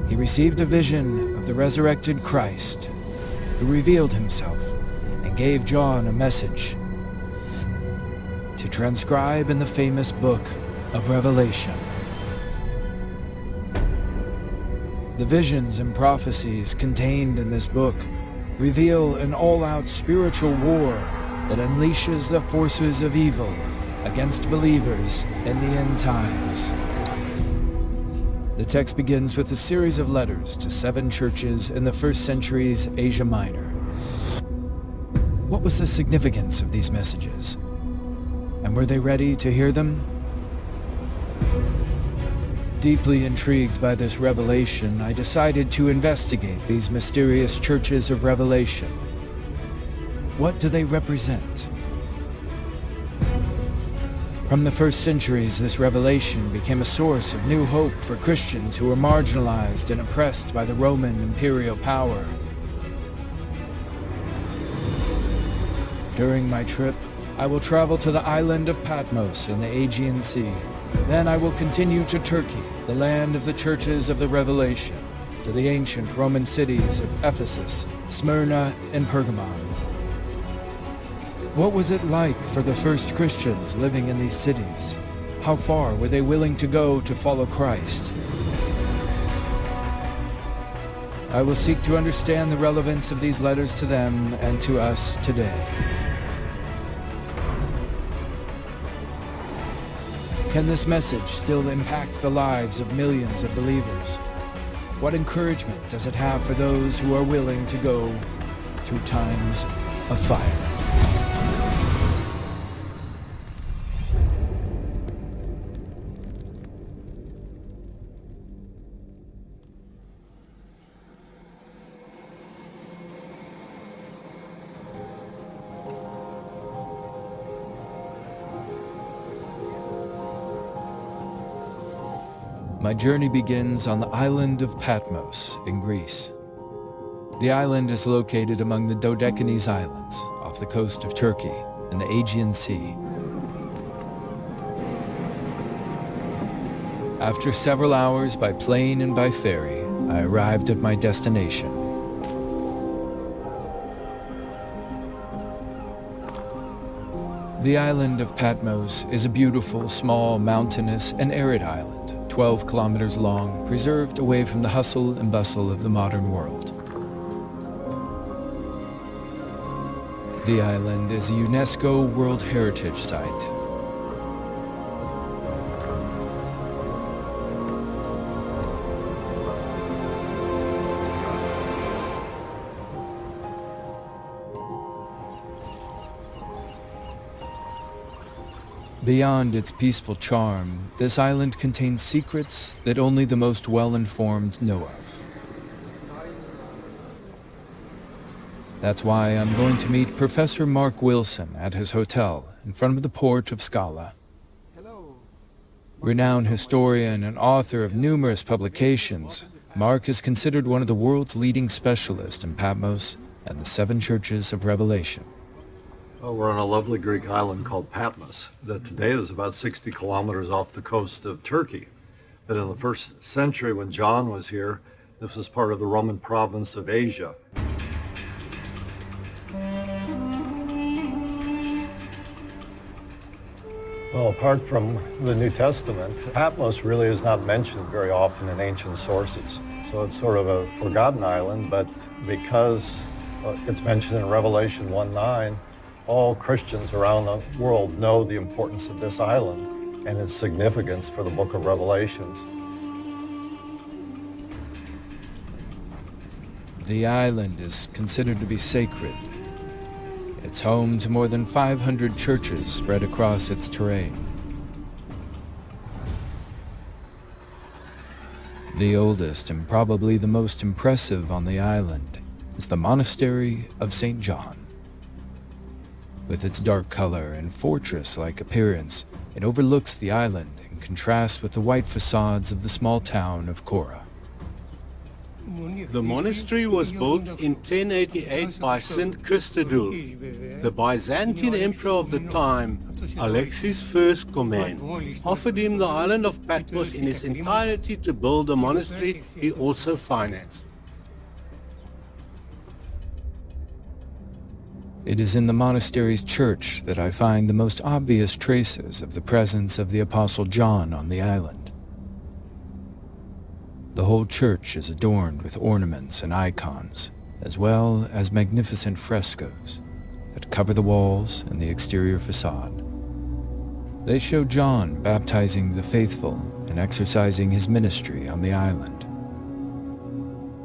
he received a vision of the resurrected Christ, who revealed himself and gave John a message to transcribe in the famous book of Revelation. The visions and prophecies contained in this book reveal an all-out spiritual war that unleashes the forces of evil against believers in the end times. The text begins with a series of letters to 7 churches in the 1st century's Asia Minor. What was the significance of these messages? And were they ready to hear them? Deeply intrigued by this revelation, I decided to investigate these mysterious churches of Revelation. What do they represent? From the 1st centuries, this revelation became a source of new hope for Christians who were marginalized and oppressed by the Roman imperial power. During my trip, I will travel to the island of Patmos in the Aegean Sea. Then I will continue to Turkey, the land of the churches of the Revelation, to the ancient Roman cities of Ephesus, Smyrna, and Pergamon. What was it like for the first Christians living in these cities? How far were they willing to go to follow Christ? I will seek to understand the relevance of these letters to them and to us today. Can this message still impact the lives of millions of believers? What encouragement does it have for those who are willing to go through times of fire? My journey begins on the island of Patmos in Greece. The island is located among the Dodecanese Islands off the coast of Turkey in the Aegean Sea. After several hours by plane and by ferry, I arrived at my destination. The island of Patmos is a beautiful, small, mountainous, and arid island, 12 kilometers long, preserved away from the hustle and bustle of the modern world. The island is a UNESCO World Heritage Site. Beyond its peaceful charm, this island contains secrets that only the most well-informed know of. That's why I'm going to meet Professor Mark Wilson at his hotel in front of the port of Scala. Renowned historian and author of numerous publications, Mark is considered one of the world's leading specialists in Patmos and the 7 churches of Revelation. Well, we're on a lovely Greek island called Patmos that today is about 60 kilometers off the coast of Turkey. But in the 1st century when John was here, this was part of the Roman province of Asia. Well, apart from the New Testament, Patmos really is not mentioned very often in ancient sources. So it's sort of a forgotten island, but because it's mentioned in Revelation 1:9, all Christians around the world know the importance of this island and its significance for the book of Revelations. The island is considered to be sacred. It's home to more than 500 churches spread across its terrain. The oldest and probably the most impressive on the island is the Monastery of St John. With its dark color and fortress-like appearance, it overlooks the island in contrast with the white facades of the small town of Agora. The monastery was built in 1088 by St Christodule, the Byzantine emperor of the time. Alexis I's command offered him the island of Patmos in its entirety to build a monastery he also financed. It is in the monastery's church that I find the most obvious traces of the presence of the Apostle John on the island. The whole church is adorned with ornaments and icons, as well as magnificent frescoes that cover the walls and the exterior facade. They show John baptizing the faithful and exercising his ministry on the island.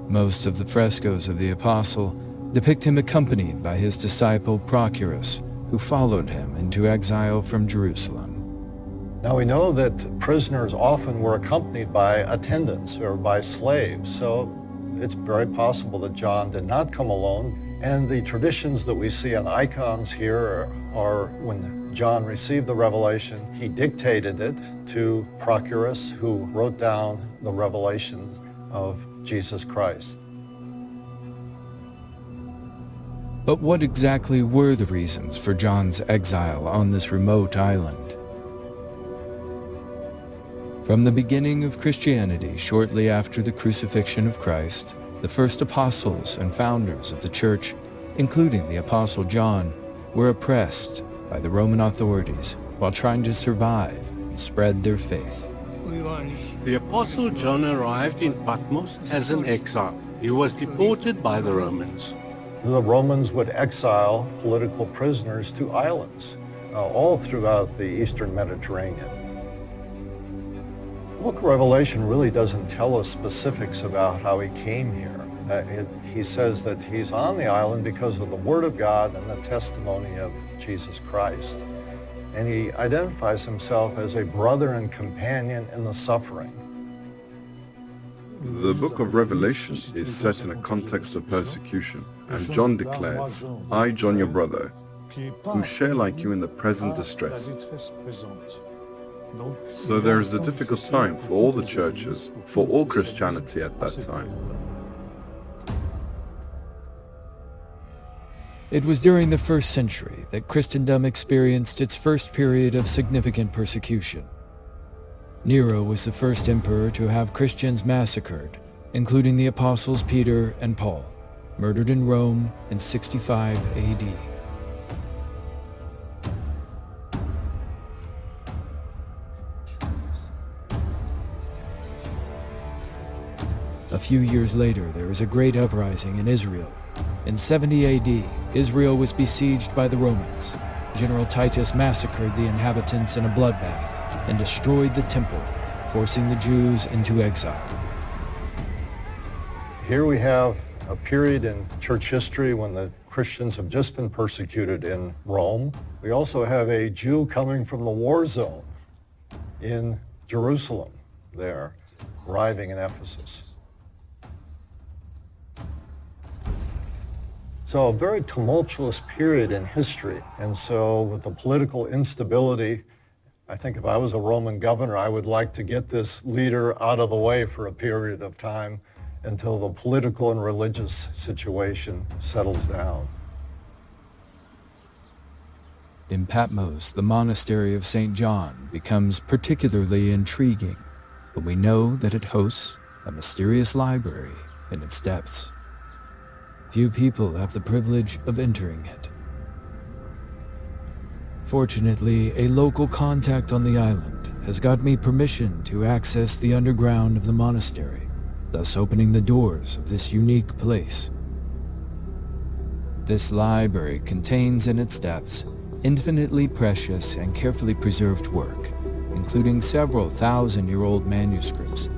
Most of the frescoes of the Apostle depict him accompanied by his disciple Procurus, who followed him into exile from Jerusalem. Now we know that prisoners often were accompanied by attendants or by slaves, so it's very possible that John did not come alone. And the traditions that we see on icons here are when John received the revelation, he dictated it to Procurus, who wrote down the revelations of Jesus Christ. But what exactly were the reasons for John's exile on this remote island? From the beginning of Christianity, shortly after the crucifixion of Christ, the first apostles and founders of the church, including the Apostle John, were oppressed by the Roman authorities while trying to survive and spread their faith. The Apostle John arrived in Patmos as an exile. He was deported by the Romans. The Romans would exile political prisoners to islands, all throughout the eastern Mediterranean. The book of Revelation really doesn't tell us specifics about how he came here. He says that he's on the island because of the Word of God and the testimony of Jesus Christ. And he identifies himself as a brother and companion in the suffering. The book of Revelation is set in a context of persecution, and John declares, "I, John, your brother, who share like you in the present distress." So there is a difficult time for all the churches, for all Christianity at that time. It was during the 1st century that Christendom experienced its first period of significant persecution. Nero was the first emperor to have Christians massacred, including the apostles Peter and Paul, murdered in Rome in 65 AD. A few years later, there was a great uprising in Israel. In 70 AD, Israel was besieged by the Romans. General Titus massacred the inhabitants in a bloodbath and destroyed the temple, forcing the Jews into exile. Here we have a period in church history when the Christians have just been persecuted in Rome. We also have a Jew coming from the war zone in Jerusalem there, arriving in Ephesus. So a very tumultuous period in history. And so with the political instability, I think if I was a Roman governor, I would like to get this leader out of the way for a period of time until the political and religious situation settles down. In Patmos, the Monastery of St John becomes particularly intriguing, but we know that it hosts a mysterious library in its depths. Few people have the privilege of entering it. Fortunately, a local contact on the island has got me permission to access the underground of the monastery, thus opening the doors of this unique place. This library contains in its depths infinitely precious and carefully preserved work, including several thousand-year-old manuscripts.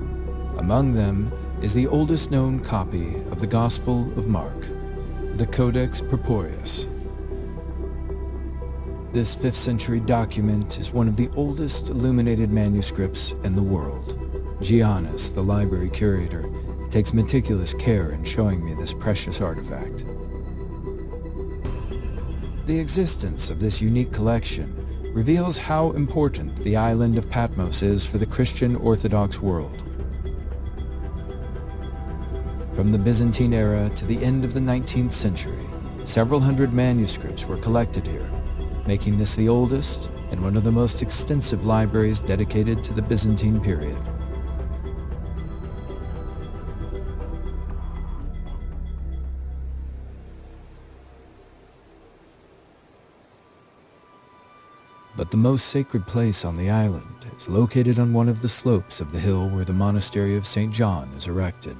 Among them is the oldest known copy of the Gospel of Mark, the Codex Purpureus. This 5th century document is one of the oldest illuminated manuscripts in the world. Giannis, the library curator, takes meticulous care in showing me this precious artifact. The existence of this unique collection reveals how important the island of Patmos is for the Christian Orthodox world. From the Byzantine era to the end of the 19th century, several hundred manuscripts were collected here, making this the oldest and one of the most extensive libraries dedicated to the Byzantine period. But the most sacred place on the island is located on one of the slopes of the hill where the Monastery of St John is erected.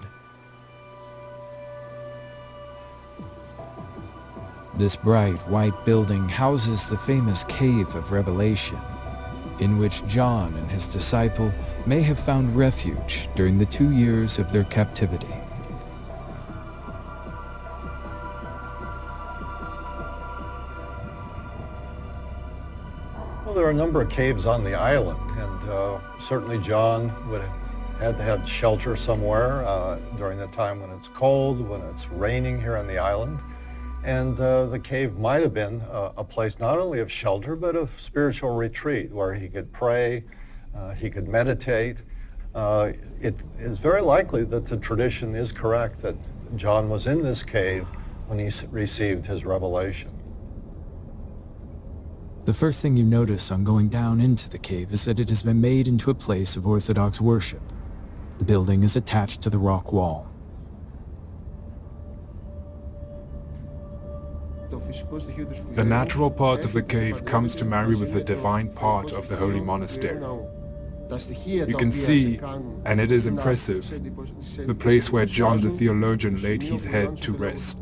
This bright white building houses the famous Cave of Revelation, in which John and his disciple may have found refuge during the 2 years of their captivity. Well, there are a number of caves on the island, and certainly John would have had to have shelter somewhere during the time when it's cold, when it's raining here on the island. And the cave might have been a place not only of shelter, but of spiritual retreat, where he could pray, he could meditate. It is very likely that the tradition is correct that John was in this cave when he received his revelation. The first thing you notice on going down into the cave is that it has been made into a place of Orthodox worship. The building is attached to the rock wall. The natural part of the cave comes to marry with the divine part of the holy monastery. You can see, and it is impressive, the place where John the theologian laid his head to rest,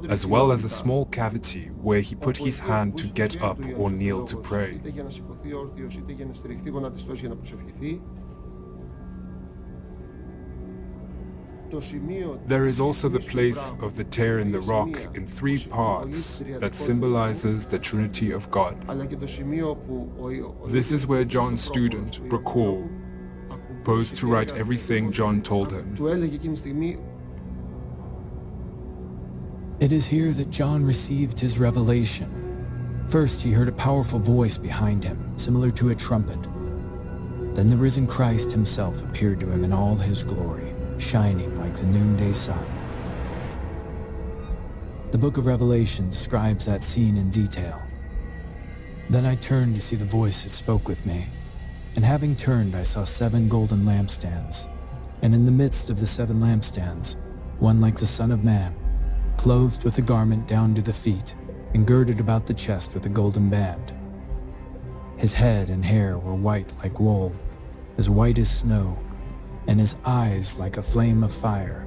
as well as a small cavity where he put his hand to get up or kneel to pray. There is also the place of the tear in the rock in 3 parts that symbolizes the Trinity of God. This is where John's student, Procol, posed to write everything John told him. It is here that John received his revelation. First, he heard a powerful voice behind him, similar to a trumpet. Then the risen Christ himself appeared to him in all his glory, shining like the noonday sun. The book of Revelation describes that scene in detail. Then I turned to see the voice that spoke with me, and having turned I saw 7 golden lampstands, and in the midst of the 7 lampstands, one like the Son of Man, clothed with a garment down to the feet, and girded about the chest with a golden band. His head and hair were white like wool, as white as snow, and his eyes like a flame of fire.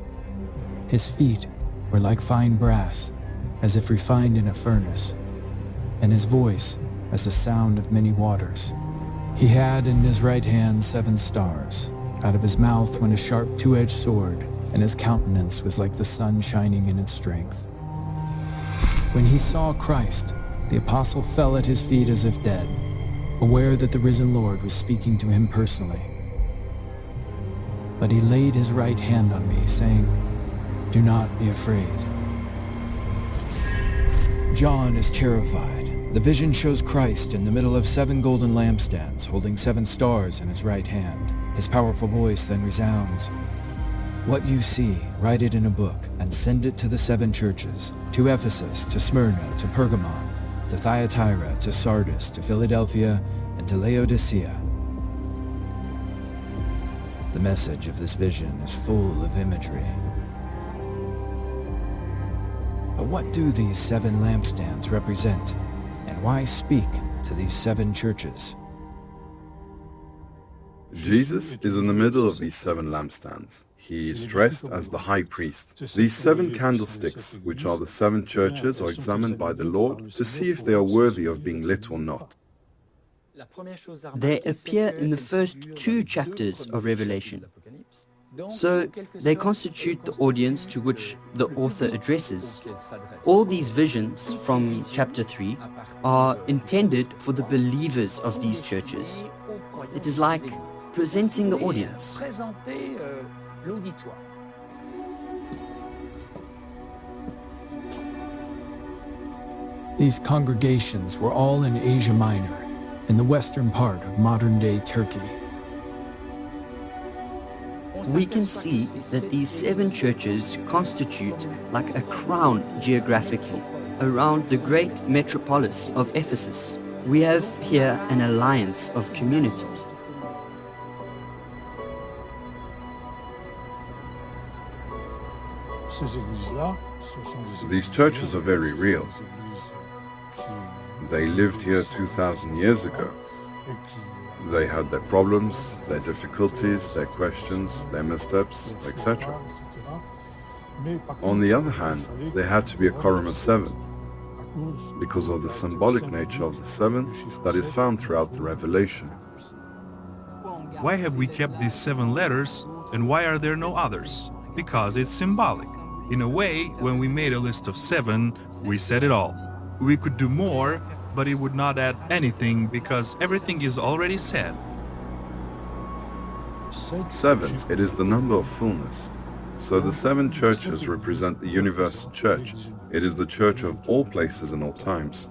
His feet were like fine brass, as if refined in a furnace, and his voice as the sound of many waters. He had in his right hand 7 stars. Out of his mouth went a sharp 2-edged sword, and his countenance was like the sun shining in its strength. When he saw Christ, the apostle fell at his feet as if dead, aware that the risen Lord was speaking to him personally. But he laid his right hand on me, saying, "Do not be afraid." John is terrified. The vision shows Christ in the middle of 7 golden lampstands, holding 7 stars in his right hand. His powerful voice then resounds, "What you see, write it in a book, and send it to the 7 churches, to Ephesus, to Smyrna, to Pergamon, to Thyatira, to Sardis, to Philadelphia, and to Laodicea." The message of this vision is full of imagery. But what do these 7 lampstands represent, and why speak to these 7 churches? Jesus is in the middle of these 7 lampstands. He is dressed as the high priest. These 7 candlesticks, which are the 7 churches, are examined by the Lord to see if they are worthy of being lit or not. They appear in the first 2 chapters of Revelation. So they constitute the audience to which the author addresses. All these visions from chapter 3 are intended for the believers of these churches. It is like presenting the audience. These congregations were all in Asia Minor, in the western part of modern-day Turkey. we can see that these 7 churches constitute like a crown geographically around the great metropolis of Ephesus. We have here an alliance of communities. These churches are very real. They lived here 2,000 years ago. They had their problems, their difficulties, their questions, their missteps, etc. On the other hand, they had to be a quorum of 7, because of the symbolic nature of the 7 that is found throughout the Revelation. Why have we kept these 7 letters, and why are there no others? Because it's symbolic. In a way, when we made a list of 7, we said it all. We could do more, but it would not add anything because everything is already said. 7, it is the number of fullness. So the 7 churches represent the universal church. It is the church of all places and all times.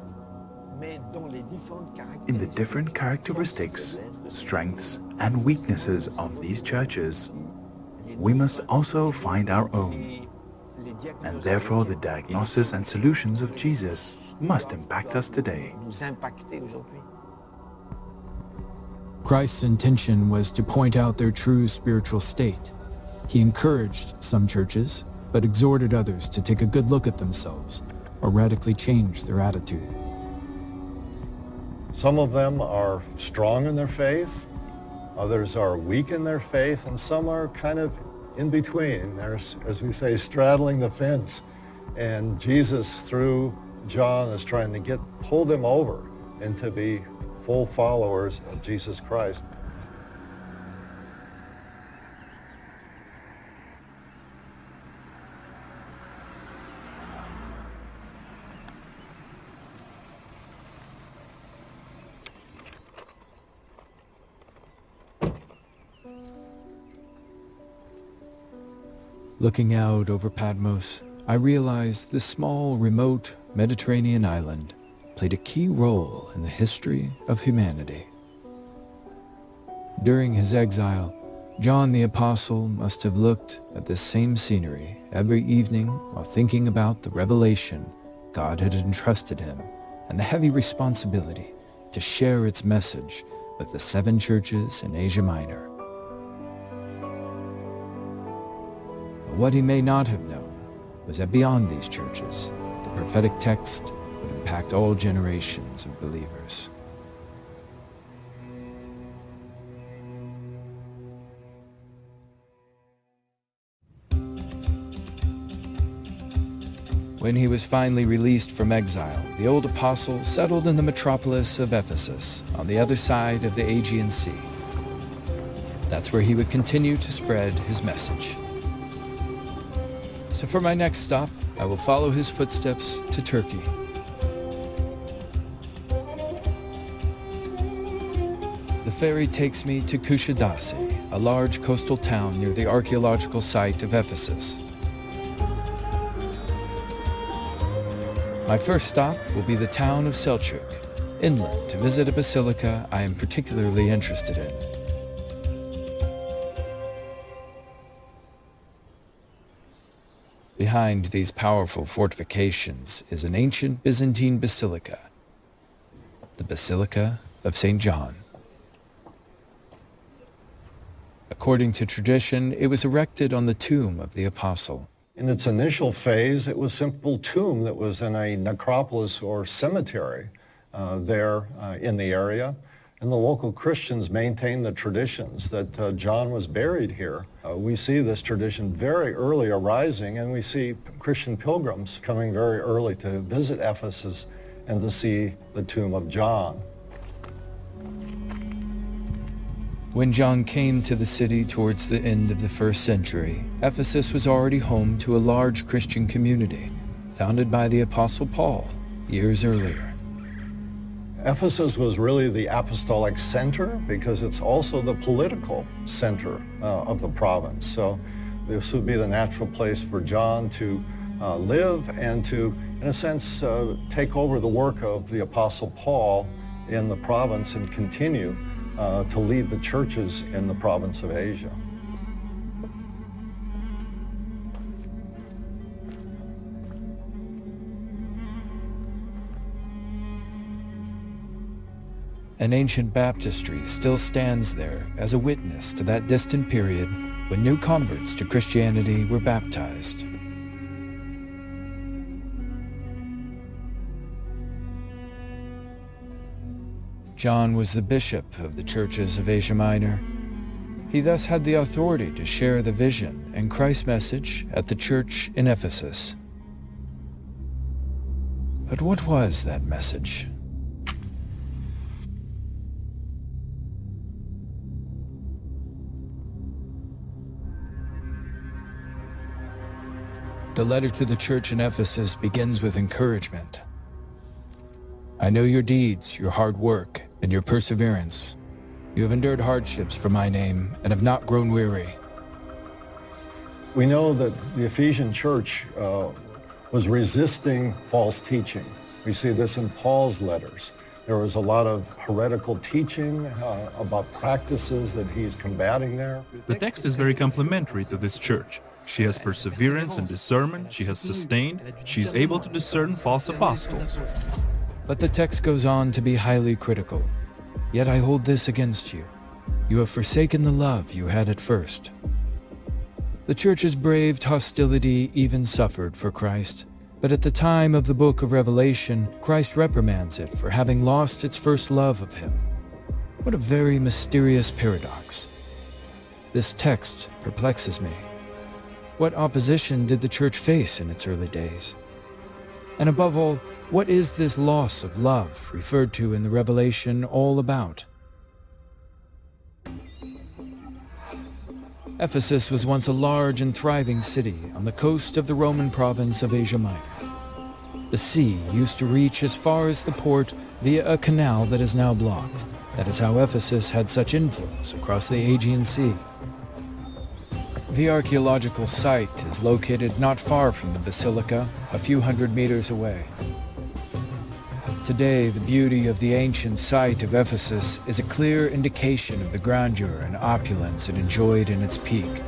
In the different characteristics, strengths, and weaknesses of these churches, we must also find our own. And therefore the diagnosis and solutions of Jesus must impact us today. Christ's intention was to point out their true spiritual state. He encouraged some churches, but exhorted others to take a good look at themselves or radically change their attitude. Some of them are strong in their faith, others are weak in their faith, and some are kind of in between. They're, as we say, straddling the fence. And Jesus, through John, is trying to pull them over and to be full followers of Jesus Christ. Looking out over Patmos, I realized this small, remote Mediterranean island played a key role in the history of humanity. During his exile, John the Apostle must have looked at this same scenery every evening while thinking about the revelation God had entrusted him and the heavy responsibility to share its message with the 7 churches in Asia Minor. What he may not have known was that beyond these churches, the prophetic text would impact all generations of believers. When he was finally released from exile, the old apostle settled in the metropolis of Ephesus on the other side of the Aegean Sea. That's where he would continue to spread his message. So for my next stop, I will follow his footsteps to Turkey. The ferry takes me to Kuşadası, a large coastal town near the archaeological site of Ephesus. My first stop will be the town of Selçuk, inland, to visit a basilica I am particularly interested in. Behind these powerful fortifications is an ancient Byzantine basilica, the Basilica of St John. According to tradition, it was erected on the tomb of the apostle. In its initial phase, it was a simple tomb that was in a necropolis or cemetery there in the area. And the local Christians maintained the traditions that John was buried here. We see this tradition very early arising, and we see Christian pilgrims coming very early to visit Ephesus and to see the tomb of John. When John came to the city towards the end of the 1st century, Ephesus was already home to a large Christian community, founded by the Apostle Paul years earlier. Ephesus was really the apostolic center because it's also the political center of the province. So this would be the natural place for John to live and to, in a sense, take over the work of the Apostle Paul in the province and continue to lead the churches in the province of Asia. An ancient baptistry still stands there as a witness to that distant period when new converts to Christianity were baptized. John was the bishop of the churches of Asia Minor. He thus had the authority to share the vision and Christ's message at the church in Ephesus. But what was that message? The letter to the church in Ephesus begins with encouragement. I know your deeds, your hard work, and your perseverance. You have endured hardships for my name and have not grown weary. We know that the Ephesian church was resisting false teaching. We see this in Paul's letters. There was a lot of heretical teaching about practices that he's combating there. The text is very complimentary to this church. She has perseverance and discernment, she has sustained, she is able to discern false apostles. But the text goes on to be highly critical. Yet I hold this against you. You have forsaken the love you had at first. The church has braved hostility, even suffered for Christ. But at the time of the book of Revelation, Christ reprimands it for having lost its first love of him. What a very mysterious paradox. This text perplexes me. What opposition did the church face in its early days? And above all, what is this loss of love referred to in the Revelation all about? Ephesus was once a large and thriving city on the coast of the Roman province of Asia Minor. The sea used to reach as far as the port via a canal that is now blocked. That is how Ephesus had such influence across the Aegean Sea. The archaeological site is located not far from the basilica, a few hundred meters away. Today, the beauty of the ancient site of Ephesus is a clear indication of the grandeur and opulence it enjoyed in its peak.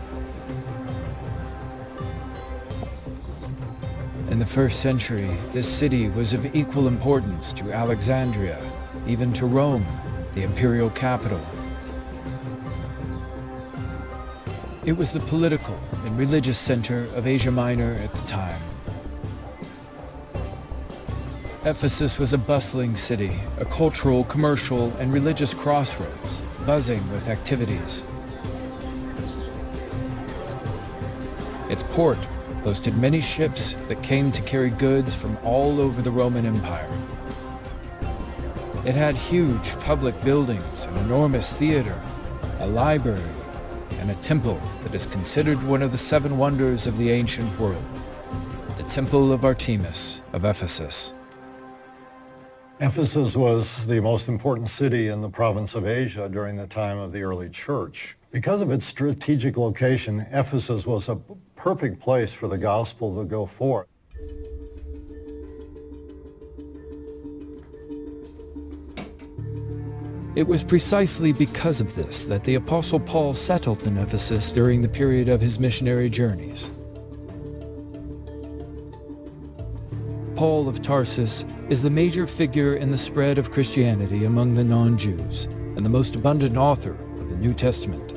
In the 1st century, this city was of equal importance to Alexandria, even to Rome, the imperial capital. It was the political and religious center of Asia Minor at the time. Ephesus was a bustling city, a cultural, commercial, and religious crossroads, buzzing with activities. Its port hosted many ships that came to carry goods from all over the Roman Empire. It had huge public buildings, an enormous theater, a library, and a temple that is considered one of the 7 wonders of the ancient world, the Temple of Artemis of Ephesus. Ephesus was the most important city in the province of Asia during the time of the early church. Because of its strategic location, Ephesus was a perfect place for the gospel to go forth. It was precisely because of this that the Apostle Paul settled in Ephesus during the period of his missionary journeys. Paul of Tarsus is the major figure in the spread of Christianity among the non-Jews and the most abundant author of the New Testament.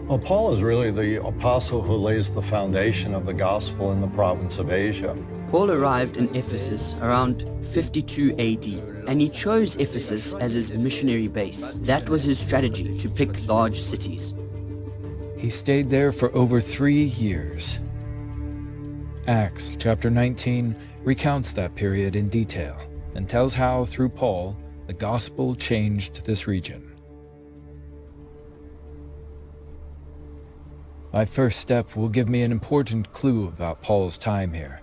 Well, Paul is really the apostle who lays the foundation of the gospel in the province of Asia. Paul arrived in Ephesus around 52 AD, and he chose Ephesus as his missionary base. That was his strategy, to pick large cities. He stayed there for over 3 years. Acts chapter 19 recounts that period in detail and tells how, through Paul, the gospel changed this region. My first step will give me an important clue about Paul's time here.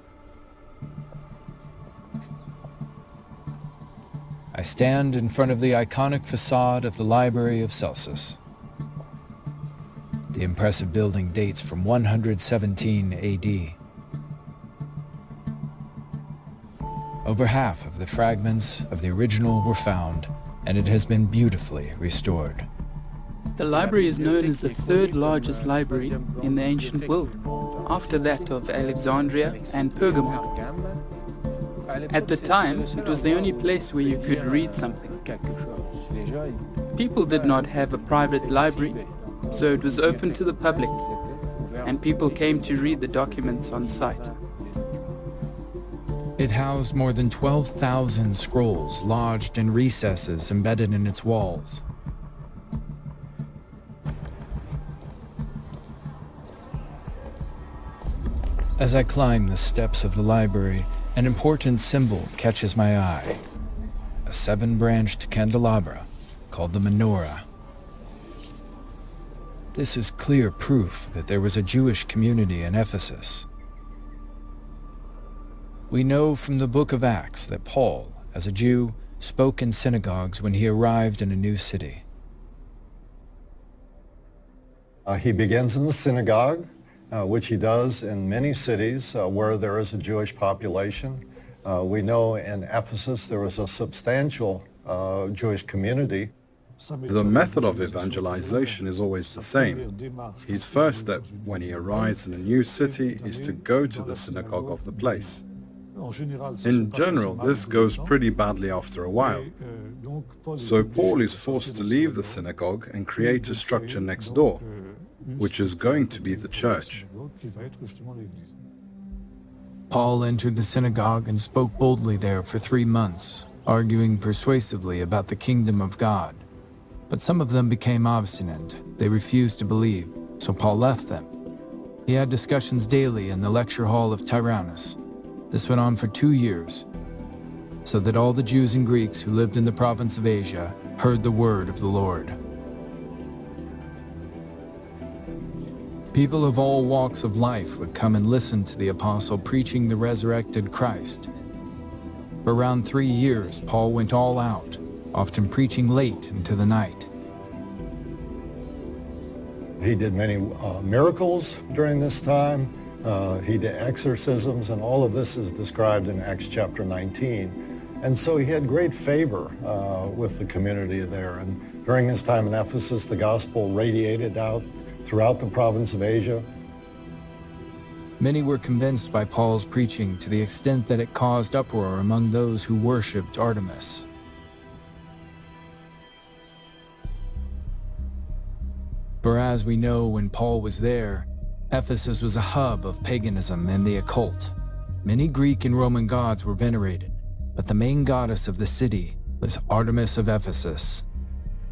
I stand in front of the iconic facade of the Library of Celsus. The impressive building dates from 117 AD. Over half of the fragments of the original were found, and it has been beautifully restored. The library is known as the 3rd largest library in the ancient world, after that of Alexandria and Pergamon. At the time, it was the only place where you could read something. People did not have a private library, so it was open to the public, and people came to read the documents on site. It housed more than 12,000 scrolls lodged in recesses embedded in its walls. As I climb the steps of the library, an important symbol catches my eye. A 7-branched candelabra called the menorah. This is clear proof that there was a Jewish community in Ephesus. We know from the book of Acts that Paul, as a Jew, spoke in synagogues when he arrived in a new city. He begins in the synagogue, which he does in many cities where there is a Jewish population. We know in Ephesus there was a substantial Jewish community. The method of evangelization is always the same. His first step when he arrives in a new city is to go to the synagogue of the place. In general, this goes pretty badly after a while. So Paul is forced to leave the synagogue and create a structure next door, which is going to be the church. Paul entered the synagogue and spoke boldly there for 3 months, arguing persuasively about the kingdom of God. But some of them became obstinate. They refused to believe, so Paul left them. He had discussions daily in the lecture hall of Tyrannus. This went on for 2 years, so that all the Jews and Greeks who lived in the province of Asia heard the word of the Lord. People of all walks of life would come and listen to the apostle preaching the resurrected Christ. For around 3 years, Paul went all out, often preaching late into the night. He did many miracles during this time. He did exorcisms, and all of this is described in Acts chapter 19. And so he had great favor with the community there. And during his time in Ephesus, the gospel radiated out throughout the province of Asia. Many were convinced by Paul's preaching to the extent that it caused uproar among those who worshipped Artemis. For as we know, when Paul was there, Ephesus was a hub of paganism and the occult. Many Greek and Roman gods were venerated, but the main goddess of the city was Artemis of Ephesus,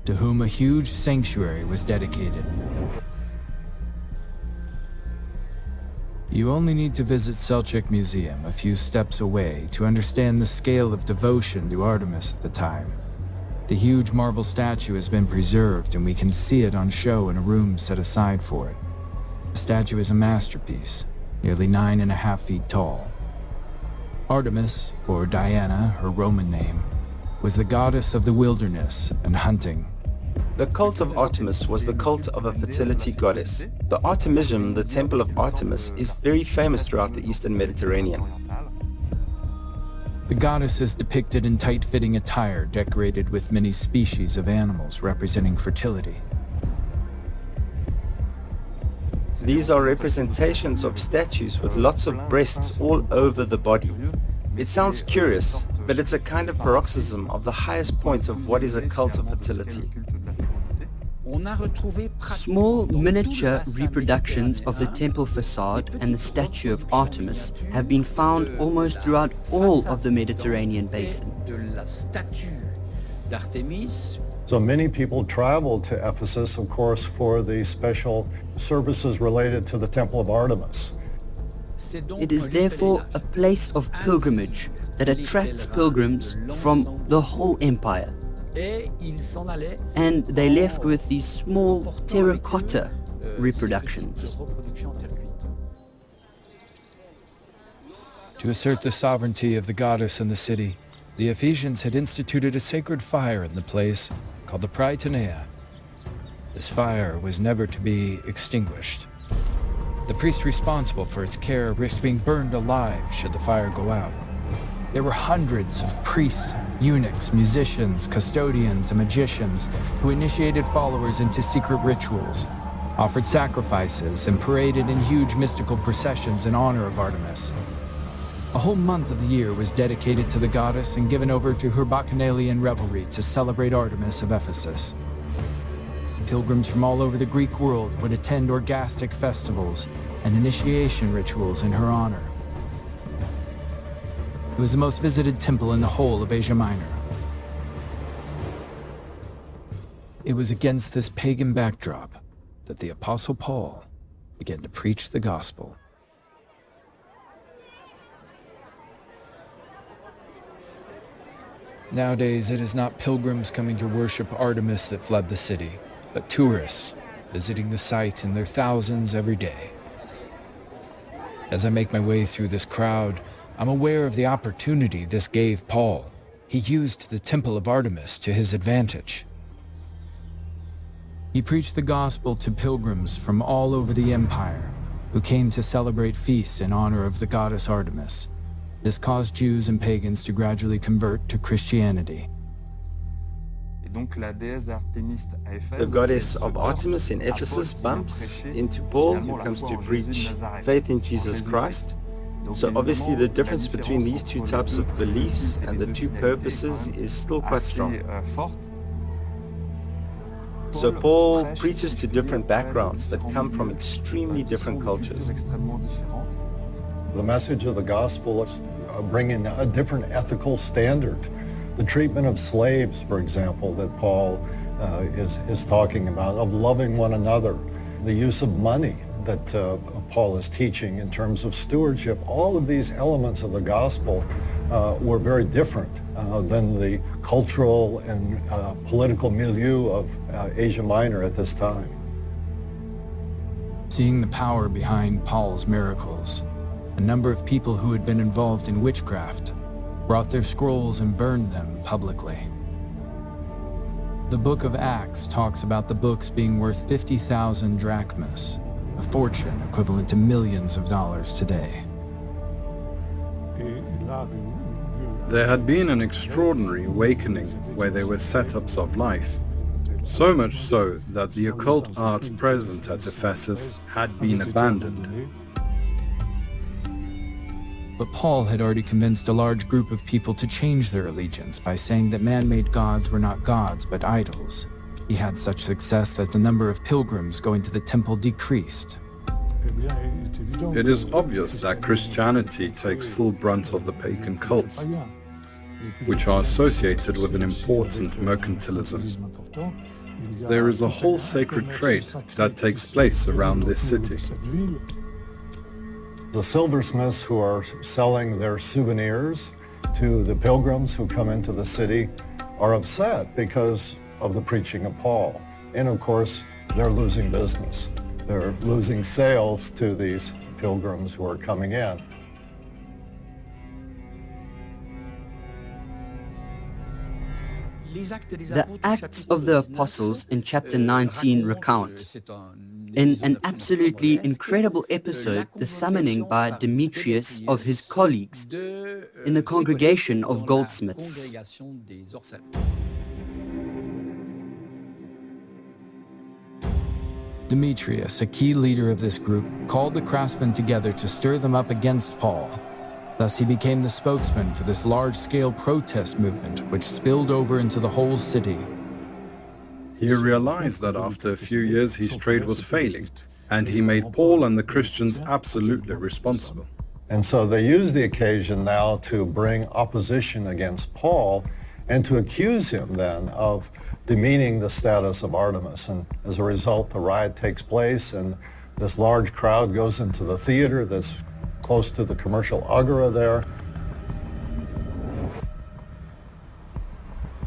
to whom a huge sanctuary was dedicated. You only need to visit Selçuk Museum a few steps away to understand the scale of devotion to Artemis at the time. The huge marble statue has been preserved, and we can see it on show in a room set aside for it. The statue is a masterpiece, nearly 9.5 feet tall. Artemis, or Diana, her Roman name, was the goddess of the wilderness and hunting. The cult of Artemis was the cult of a fertility goddess. The Artemisium, the Temple of Artemis, is very famous throughout the Eastern Mediterranean. The goddess is depicted in tight-fitting attire decorated with many species of animals representing fertility. These are representations of statues with lots of breasts all over the body. It sounds curious, but it's a kind of paroxysm of the highest point of what is a cult of fertility. Small miniature reproductions of the temple facade and the statue of Artemis have been found almost throughout all of the Mediterranean basin. So many people traveled to Ephesus, of course, for the special services related to the Temple of Artemis. It is therefore a place of pilgrimage that attracts pilgrims from the whole empire. And they left with these small terracotta reproductions. To assert the sovereignty of the goddess in the city, the Ephesians had instituted a sacred fire in the place called the Prytanea. This fire was never to be extinguished. The priest responsible for its care risked being burned alive should the fire go out. There were hundreds of priests, eunuchs, musicians, custodians, and magicians who initiated followers into secret rituals, offered sacrifices, and paraded in huge mystical processions in honor of Artemis. A whole month of the year was dedicated to the goddess and given over to her bacchanalian revelry to celebrate Artemis of Ephesus. Pilgrims from all over the Greek world would attend orgastic festivals and initiation rituals in her honor. It was the most visited temple in the whole of Asia Minor. It was against this pagan backdrop that the Apostle Paul began to preach the gospel. Nowadays, it is not pilgrims coming to worship Artemis that flood the city, but tourists visiting the site in their thousands every day. As I make my way through this crowd, I'm aware of the opportunity this gave Paul. He used the Temple of Artemis to his advantage. He preached the gospel to pilgrims from all over the empire who came to celebrate feasts in honor of the goddess Artemis. This caused Jews and pagans to gradually convert to Christianity. The goddess of Artemis in Ephesus bumps into Paul, who comes to preach faith in Jesus Christ. So obviously the difference between these two types of beliefs and the two purposes is still quite strong. So Paul preaches to different backgrounds that come from extremely different cultures. The message of the gospel is bringing a different ethical standard. The treatment of slaves, for example, that Paul is talking about, of loving one another. The use of money that Paul is teaching in terms of stewardship. All of these elements of the gospel were very different than the cultural and political milieu of Asia Minor at this time. Seeing the power behind Paul's miracles, a number of people who had been involved in witchcraft brought their scrolls and burned them publicly. The book of Acts talks about the books being worth 50,000 drachmas, a fortune equivalent to millions of dollars today. There had been an extraordinary awakening where there were setups of life, so much so that the occult arts present at Ephesus had been abandoned. But Paul had already convinced a large group of people to change their allegiance by saying that man-made gods were not gods but idols. He had such success that the number of pilgrims going to the temple decreased. It is obvious that Christianity takes full brunt of the pagan cults, which are associated with an important mercantilism. There is a whole sacred trade that takes place around this city. The silversmiths who are selling their souvenirs to the pilgrims who come into the city are upset because of the preaching of Paul. And of course, they're losing business. They're losing sales to these pilgrims who are coming in. The Acts of the Apostles in chapter 19 recount, in an absolutely incredible episode, the summoning by Demetrius of his colleagues in the congregation of goldsmiths. Demetrius, a key leader of this group, called the craftsmen together to stir them up against Paul. Thus he became the spokesman for this large-scale protest movement which spilled over into the whole city. He realized that after a few years his trade was failing, and he made Paul and the Christians absolutely responsible. And so they used the occasion now to bring opposition against Paul and to accuse him then of demeaning the status of Artemis. And as a result, the riot takes place and this large crowd goes into the theater that's close to the commercial Agora there.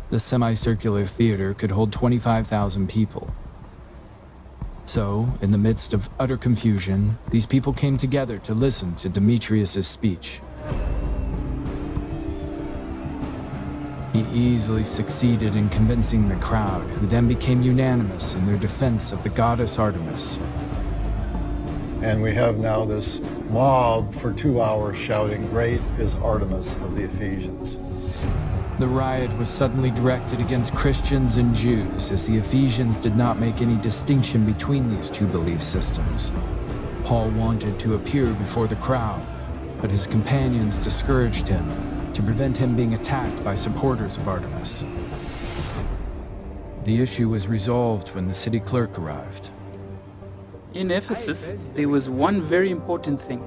The semicircular theater could hold 25,000 people. So, in the midst of utter confusion, these people came together to listen to Demetrius' speech. He easily succeeded in convincing the crowd, who then became unanimous in their defense of the goddess Artemis. And we have now this mob for 2 hours shouting, "Great is Artemis of the Ephesians." The riot was suddenly directed against Christians and Jews, as the Ephesians did not make any distinction between these two belief systems. Paul wanted to appear before the crowd, but his companions discouraged him to prevent him being attacked by supporters of Artemis. The issue was resolved when the city clerk arrived. In Ephesus, there was one very important thing.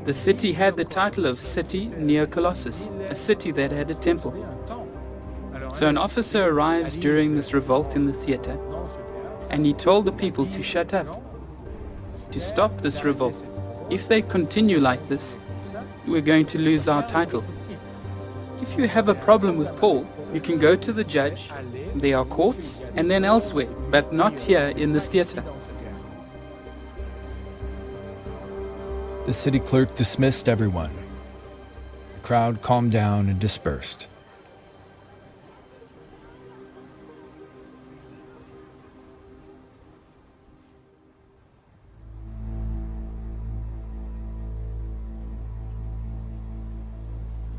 The city had the title of City near Colossus, a city that had a temple. So an officer arrives during this revolt in the theater, and he told the people to shut up, to stop this revolt. If they continue like this, we're going to lose our title. If you have a problem with Paul, you can go to the judge, there are courts, and then elsewhere, but not here in this theater. The city clerk dismissed everyone. The crowd calmed down and dispersed.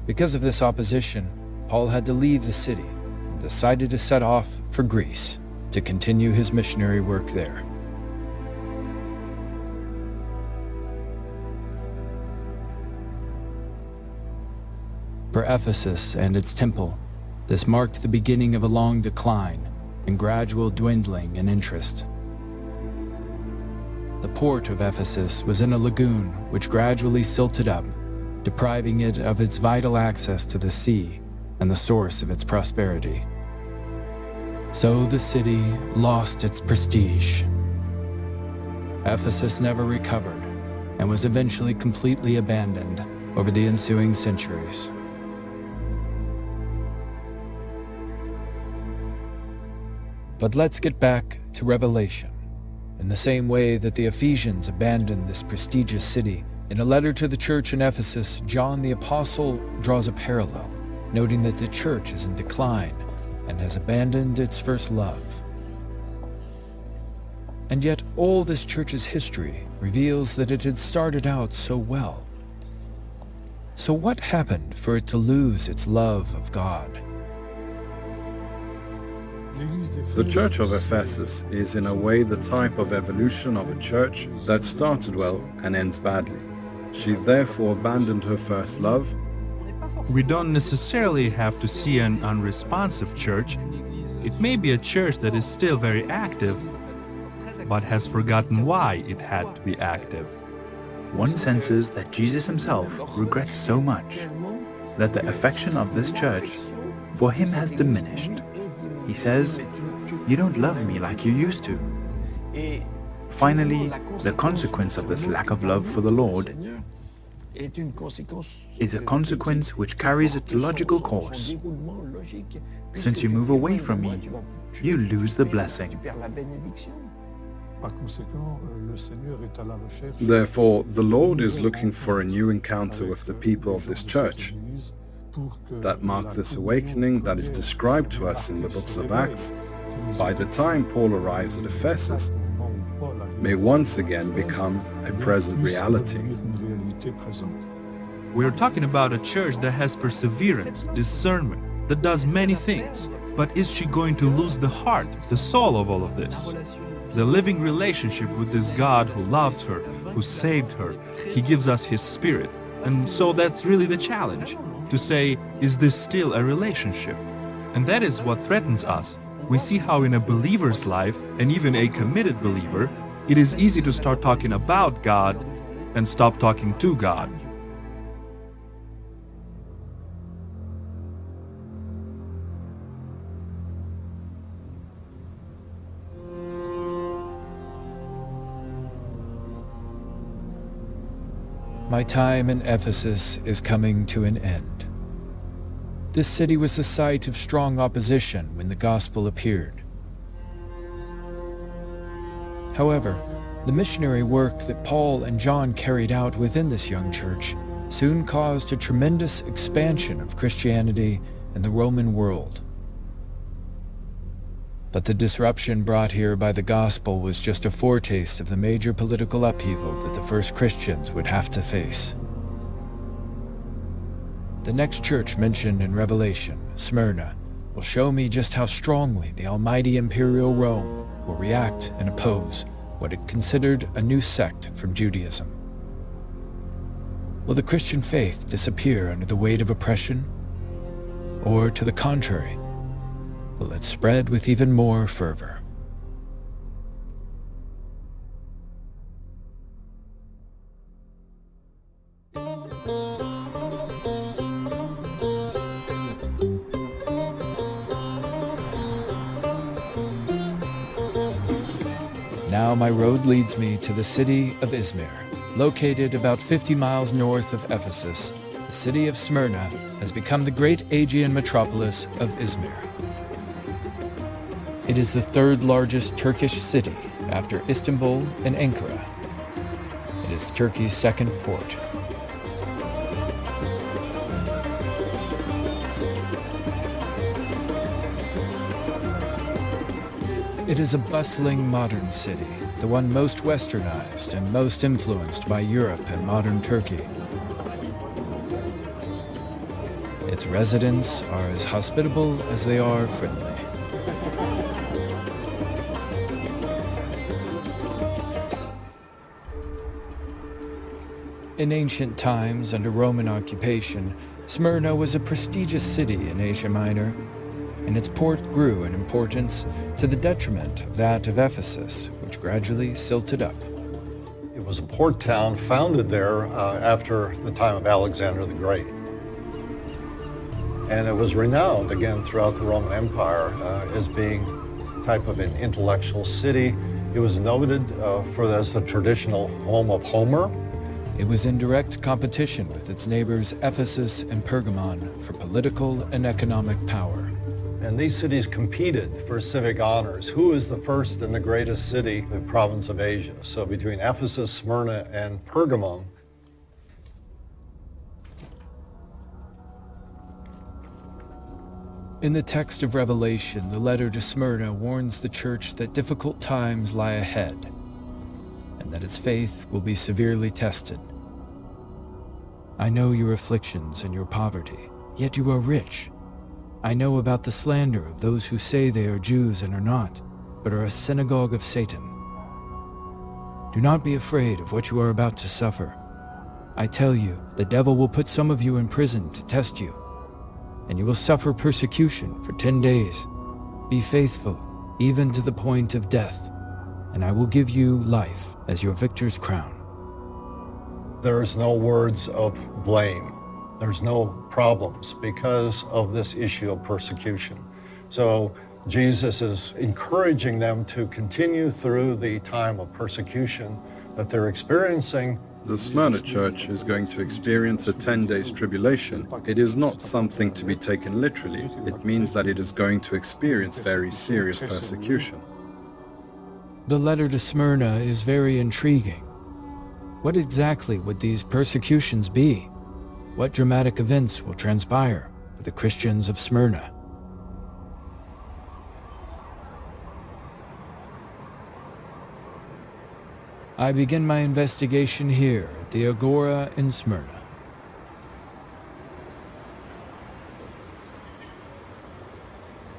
Because of this opposition, Paul had to leave the city and decided to set off for Greece to continue his missionary work there. For Ephesus and its temple, this marked the beginning of a long decline and gradual dwindling in interest. The port of Ephesus was in a lagoon which gradually silted up, depriving it of its vital access to the sea and the source of its prosperity. So the city lost its prestige. Ephesus never recovered and was eventually completely abandoned over the ensuing centuries. But let's get back to Revelation. In the same way that the Ephesians abandoned this prestigious city, in a letter to the church in Ephesus, John the Apostle draws a parallel, noting that the church is in decline and has abandoned its first love. And yet all this church's history reveals that it had started out so well. So what happened for it to lose its love of God? The Church of Ephesus is in a way the type of evolution of a church that started well and ends badly. She therefore abandoned her first love. We don't necessarily have to see an unresponsive church. It may be a church that is still very active, but has forgotten why it had to be active. One senses that Jesus himself regrets so much that the affection of this church for him has diminished. He says, "You don't love me like you used to." Finally, the consequence of this lack of love for the Lord is a consequence which carries its logical course. Since you move away from me, you lose the blessing. Therefore, the Lord is looking for a new encounter with the people of this church that mark this awakening that is described to us in the books of Acts. By the time Paul arrives at Ephesus, may once again become a present reality. We're talking about a church that has perseverance, discernment, that does many things. But is she going to lose the heart, the soul of all of this? The living relationship with this God who loves her, who saved her. He gives us His Spirit. And so that's really the challenge, to say, is this still a relationship? And that is what threatens us. We see how in a believer's life, and even a committed believer, it is easy to start talking about God and stop talking to God. My time in Ephesus is coming to an end. This city was the site of strong opposition when the gospel appeared. However, the missionary work that Paul and John carried out within this young church soon caused a tremendous expansion of Christianity in the Roman world. But the disruption brought here by the gospel was just a foretaste of the major political upheaval that the first Christians would have to face. The next church mentioned in Revelation, Smyrna, will show me just how strongly the almighty imperial Rome will react and oppose what it considered a new sect from Judaism. Will the Christian faith disappear under the weight of oppression? Or, to the contrary, will it spread with even more fervor? Now my road leads me to the city of Izmir. Located about 50 miles north of Ephesus, the city of Smyrna has become the great Aegean metropolis of Izmir. It is the third largest Turkish city after Istanbul and Ankara. It is Turkey's second port. It is a bustling modern city, the one most westernized and most influenced by Europe and modern Turkey. Its residents are as hospitable as they are friendly. In ancient times, under Roman occupation, Smyrna was a prestigious city in Asia Minor, and its port grew in importance to the detriment of that of Ephesus, which gradually silted up. It was a port town founded there after the time of Alexander the Great. And it was renowned again throughout the Roman Empire as being a type of an intellectual city. It was noted as the traditional home of Homer. It was in direct competition with its neighbors Ephesus and Pergamon for political and economic power. And these cities competed for civic honors. Who is the first and the greatest city in the province of Asia? So between Ephesus, Smyrna, and Pergamon. In the text of Revelation, the letter to Smyrna warns the church that difficult times lie ahead, and that its faith will be severely tested. I know your afflictions and your poverty, yet you are rich. I know about the slander of those who say they are Jews and are not, but are a synagogue of Satan. Do not be afraid of what you are about to suffer. I tell you, the devil will put some of you in prison to test you, and you will suffer persecution for 10 days. Be faithful, even to the point of death, and I will give you life as your victor's crown. There is no words of blame. There's no problems because of this issue of persecution. So Jesus is encouraging them to continue through the time of persecution that they're experiencing. The Smyrna church is going to experience a 10 days tribulation. It is not something to be taken literally. It means that it is going to experience very serious persecution. The letter to Smyrna is very intriguing. What exactly would these persecutions be? What dramatic events will transpire for the Christians of Smyrna? I begin my investigation here at the Agora in Smyrna.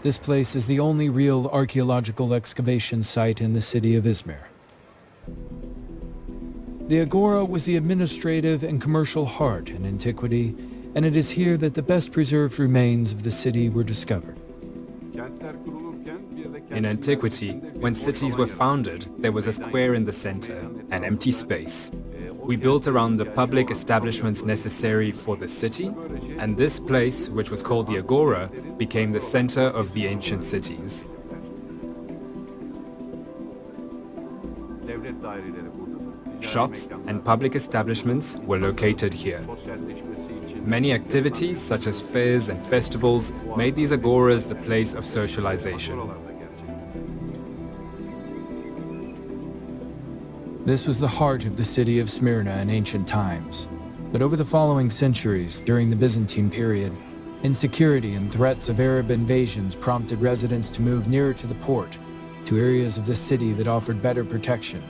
This place is the only real archaeological excavation site in the city of Izmir. The Agora was the administrative and commercial heart in antiquity, and it is here that the best preserved remains of the city were discovered. In antiquity, when cities were founded, there was a square in the center, an empty space. We built around the public establishments necessary for the city, and this place, which was called the Agora, became the center of the ancient cities. Shops and public establishments were located here. Many activities, such as fairs and festivals, made these agoras the place of socialization. This was the heart of the city of Smyrna in ancient times. But over the following centuries, during the Byzantine period, insecurity and threats of Arab invasions prompted residents to move nearer to the port, to areas of the city that offered better protection.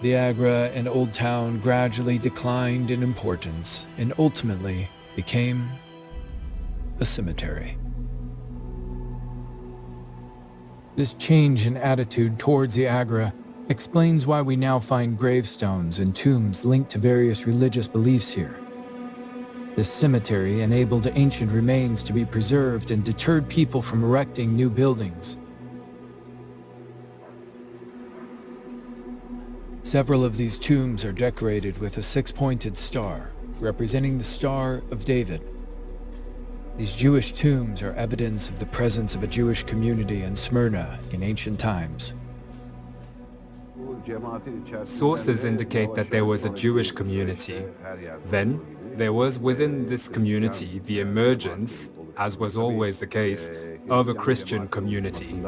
The Agora and Old Town gradually declined in importance and ultimately became a cemetery. This change in attitude towards the Agora explains why we now find gravestones and tombs linked to various religious beliefs here. This cemetery enabled ancient remains to be preserved and deterred people from erecting new buildings. Several of these tombs are decorated with a six-pointed star, representing the Star of David. These Jewish tombs are evidence of the presence of a Jewish community in Smyrna in ancient times. Sources indicate that there was a Jewish community. Then, there was within this community the emergence, as was always the case, of a Christian community.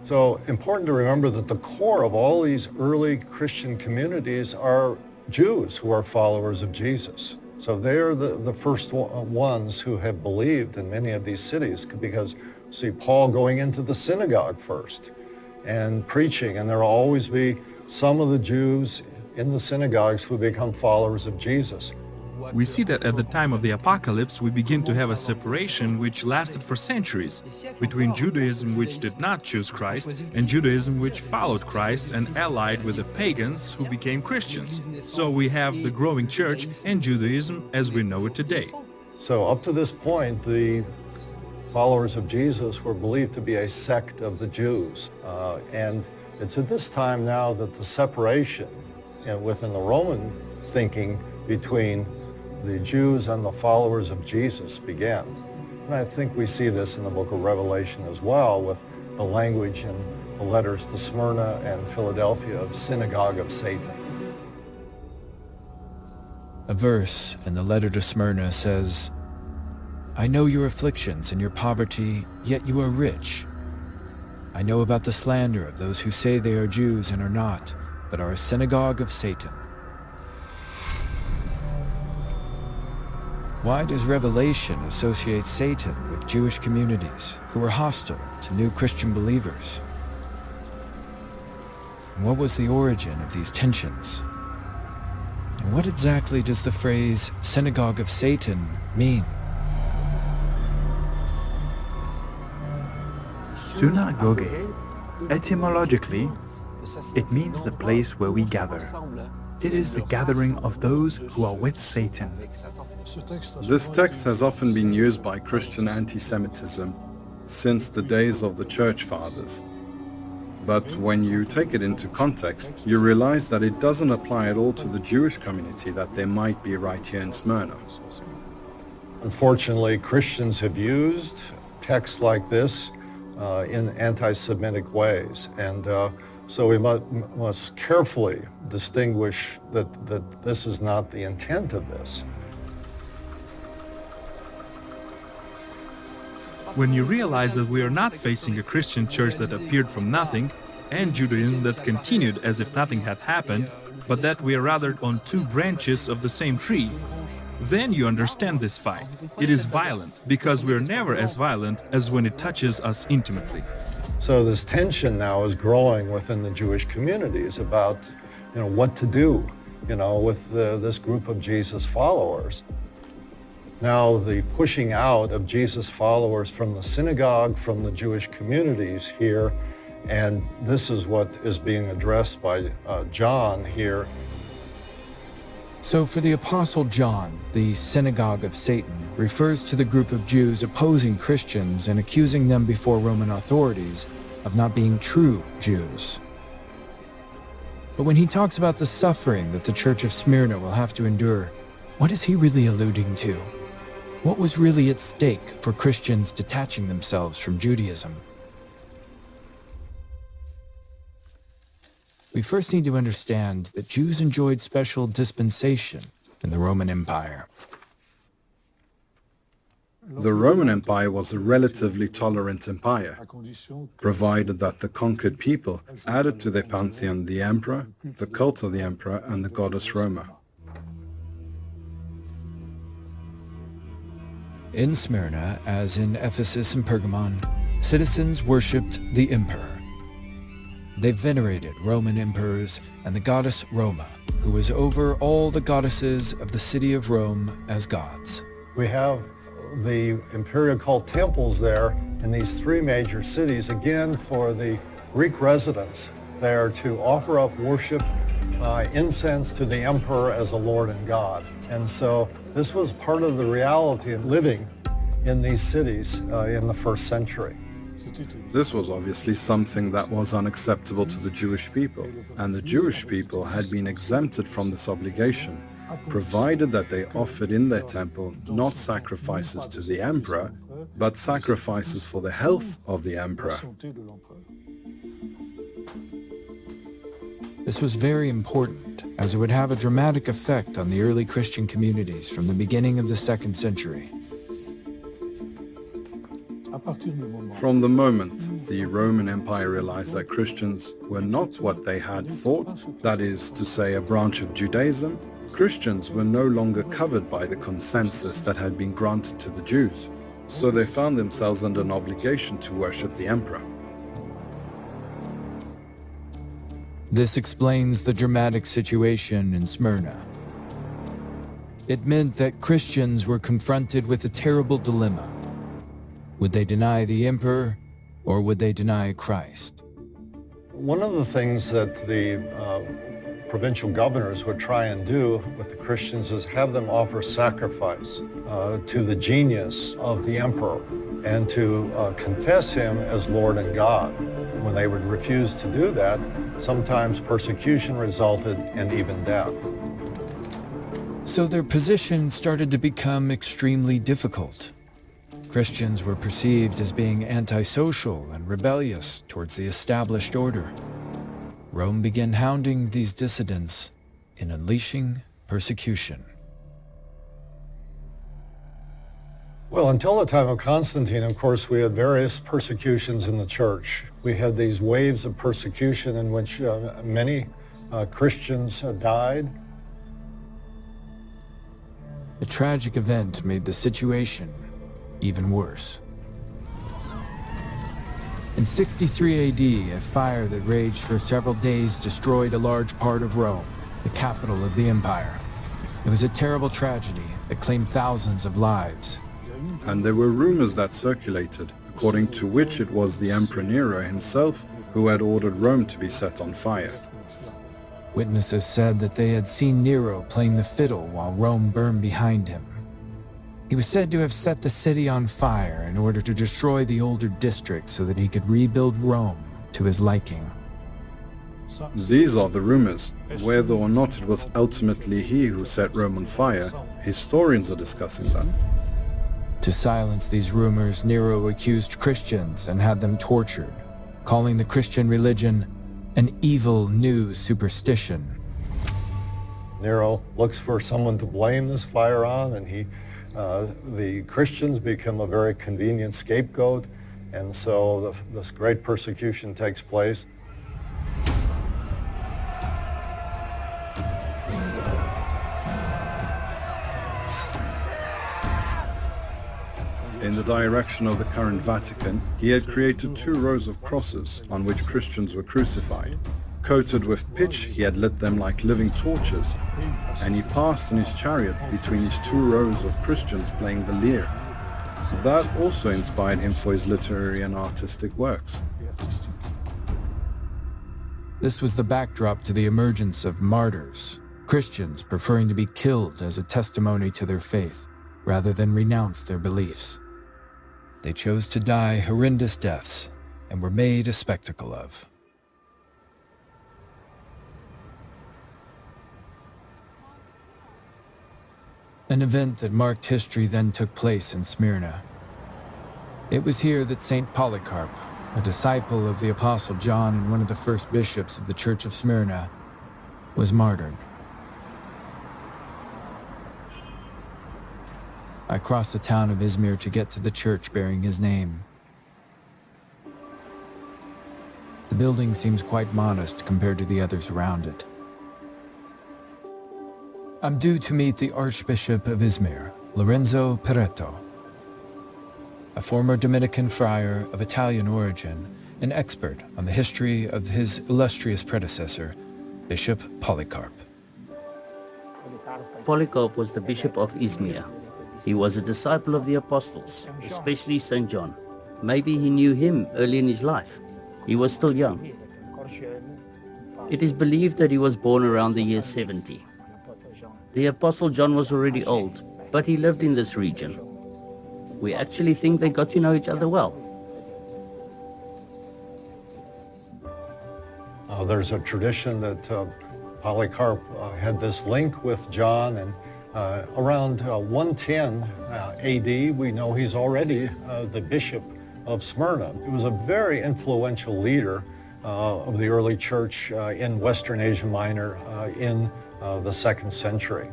So important to remember that the core of all these early Christian communities are Jews who are followers of Jesus. So they're the first ones who have believed in many of these cities, because see Paul going into the synagogue first and preaching, and there will always be some of the Jews in the synagogues who become followers of Jesus. We see that at the time of the Apocalypse we begin to have a separation which lasted for centuries between Judaism, which did not choose Christ, and Judaism, which followed Christ and allied with the pagans who became Christians. So we have the growing church and Judaism as we know it today. So up to this point, the followers of Jesus were believed to be a sect of the Jews. And it's at this time now that the separation within the Roman thinking between the Jews and the followers of Jesus began. And I think we see this in the book of Revelation as well, with the language in the letters to Smyrna and Philadelphia of synagogue of Satan. A verse in the letter to Smyrna says, "I know your afflictions and your poverty, yet you are rich. I know about the slander of those who say they are Jews and are not, but are a synagogue of Satan." Why does Revelation associate Satan with Jewish communities who were hostile to new Christian believers? And what was the origin of these tensions? And what exactly does the phrase synagogue of Satan mean? Synagogue, etymologically, it means the place where we gather. It is the gathering of those who are with Satan. This text has often been used by Christian anti-Semitism since the days of the Church Fathers. But when you take it into context, you realize that it doesn't apply at all to the Jewish community that there might be right here in Smyrna. Unfortunately, Christians have used texts like this in anti-Semitic ways. And so we must carefully distinguish that this is not the intent of this. When you realize that we are not facing a Christian church that appeared from nothing and Judaism that continued as if nothing had happened, but that we are rather on two branches of the same tree, then you understand this fight. It is violent because we are never as violent as when it touches us intimately. So this tension now is growing within the Jewish communities about, what to do, with this group of Jesus followers. Now the pushing out of Jesus followers from the synagogue, from the Jewish communities here, and this is what is being addressed by John here. So for the Apostle John, the synagogue of Satan refers to the group of Jews opposing Christians and accusing them before Roman authorities of not being true Jews. But when he talks about the suffering that the Church of Smyrna will have to endure, what is he really alluding to? What was really at stake for Christians detaching themselves from Judaism? We first need to understand that Jews enjoyed special dispensation in the Roman Empire. The Roman Empire was a relatively tolerant empire, provided that the conquered people added to their pantheon the emperor, the cult of the emperor, and the goddess Roma. In Smyrna, as in Ephesus and Pergamon, citizens worshipped the emperor. They venerated Roman emperors and the goddess Roma, who was over all the goddesses of the city of Rome as gods. We have the imperial cult temples there in these three major cities, again for the Greek residents there to offer up worship, incense to the emperor as a Lord and God. And so this was part of the reality of living in these cities in the first century. This was obviously something that was unacceptable to the Jewish people, and the Jewish people had been exempted from this obligation, provided that they offered in their temple not sacrifices to the emperor, but sacrifices for the health of the emperor. This was very important, as it would have a dramatic effect on the early Christian communities from the beginning of the 2nd century. From the moment the Roman Empire realized that Christians were not what they had thought, that is to say, a branch of Judaism, Christians were no longer covered by the consensus that had been granted to the Jews, so they found themselves under an obligation to worship the emperor. This explains the dramatic situation in Smyrna. It meant that Christians were confronted with a terrible dilemma. Would they deny the emperor, or would they deny Christ? One of the things that the provincial governors would try and do with the Christians is have them offer sacrifice to the genius of the emperor and to confess him as Lord and God. When they would refuse to do that, sometimes persecution resulted in even death. So their position started to become extremely difficult. Christians were perceived as being antisocial and rebellious towards the established order. Rome began hounding these dissidents and unleashing persecution. Well, until the time of Constantine, of course, we had various persecutions in the church. We had these waves of persecution in which many Christians died. A tragic event made the situation even worse. In 63 AD, a fire that raged for several days destroyed a large part of Rome, the capital of the empire. It was a terrible tragedy that claimed thousands of lives. And there were rumors that circulated, according to which it was the Emperor Nero himself who had ordered Rome to be set on fire. Witnesses said that they had seen Nero playing the fiddle while Rome burned behind him. He was said to have set the city on fire in order to destroy the older districts so that he could rebuild Rome to his liking. These are the rumors. Whether or not it was ultimately he who set Rome on fire, historians are discussing that. To silence these rumors, Nero accused Christians and had them tortured, calling the Christian religion an evil new superstition. Nero looks for someone to blame this fire on, and the Christians become a very convenient scapegoat, and so this great persecution takes place. In the direction of the current Vatican, he had created 2 rows of crosses on which Christians were crucified. Coated with pitch, he had lit them like living torches, and he passed in his chariot between his 2 rows of Christians playing the lyre. That also inspired him for his literary and artistic works. This was the backdrop to the emergence of martyrs, Christians preferring to be killed as a testimony to their faith, rather than renounce their beliefs. They chose to die horrendous deaths and were made a spectacle of. An event that marked history then took place in Smyrna. It was here that St. Polycarp, a disciple of the Apostle John and one of the first bishops of the Church of Smyrna, was martyred. I crossed the town of Izmir to get to the church bearing his name. The building seems quite modest compared to the others around it. I'm due to meet the Archbishop of Izmir, Lorenzo Peretto, a former Dominican friar of Italian origin, an expert on the history of his illustrious predecessor, Bishop Polycarp. Polycarp was the Bishop of Izmir. He was a disciple of the apostles, especially St. John. Maybe he knew him early in his life. He was still young. It is believed that he was born around the year 70. The Apostle John was already old, but he lived in this region. We actually think they got to know each other well. There's a tradition that Polycarp had this link with John, and around 110 AD, we know he's already the bishop of Smyrna. He was a very influential leader of the early church in Western Asia Minor in the 2nd century.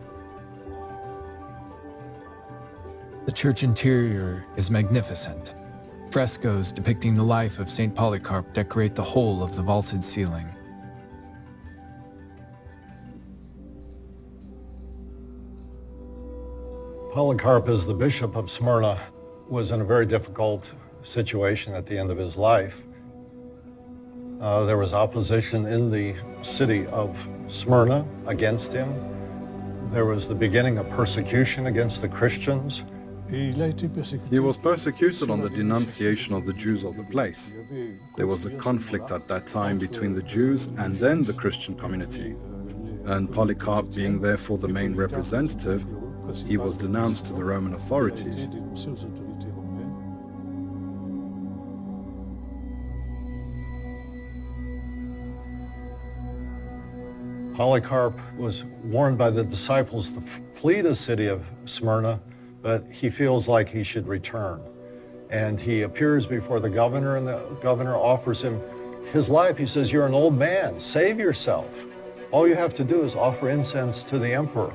The church interior is magnificent. Frescoes depicting the life of St. Polycarp decorate the whole of the vaulted ceiling. Polycarp, as the bishop of Smyrna, was in a very difficult situation at the end of his life. There was opposition in the city of Smyrna against him. There was the beginning of persecution against the Christians. He was persecuted on the denunciation of the Jews of the place. There was a conflict at that time between the Jews and then the Christian community. And Polycarp, being therefore the main representative, he was denounced to the Roman authorities. Polycarp was warned by the disciples to flee the city of Smyrna, but he feels like he should return. And he appears before the governor, and the governor offers him his life. He says, "You're an old man, save yourself. All you have to do is offer incense to the emperor,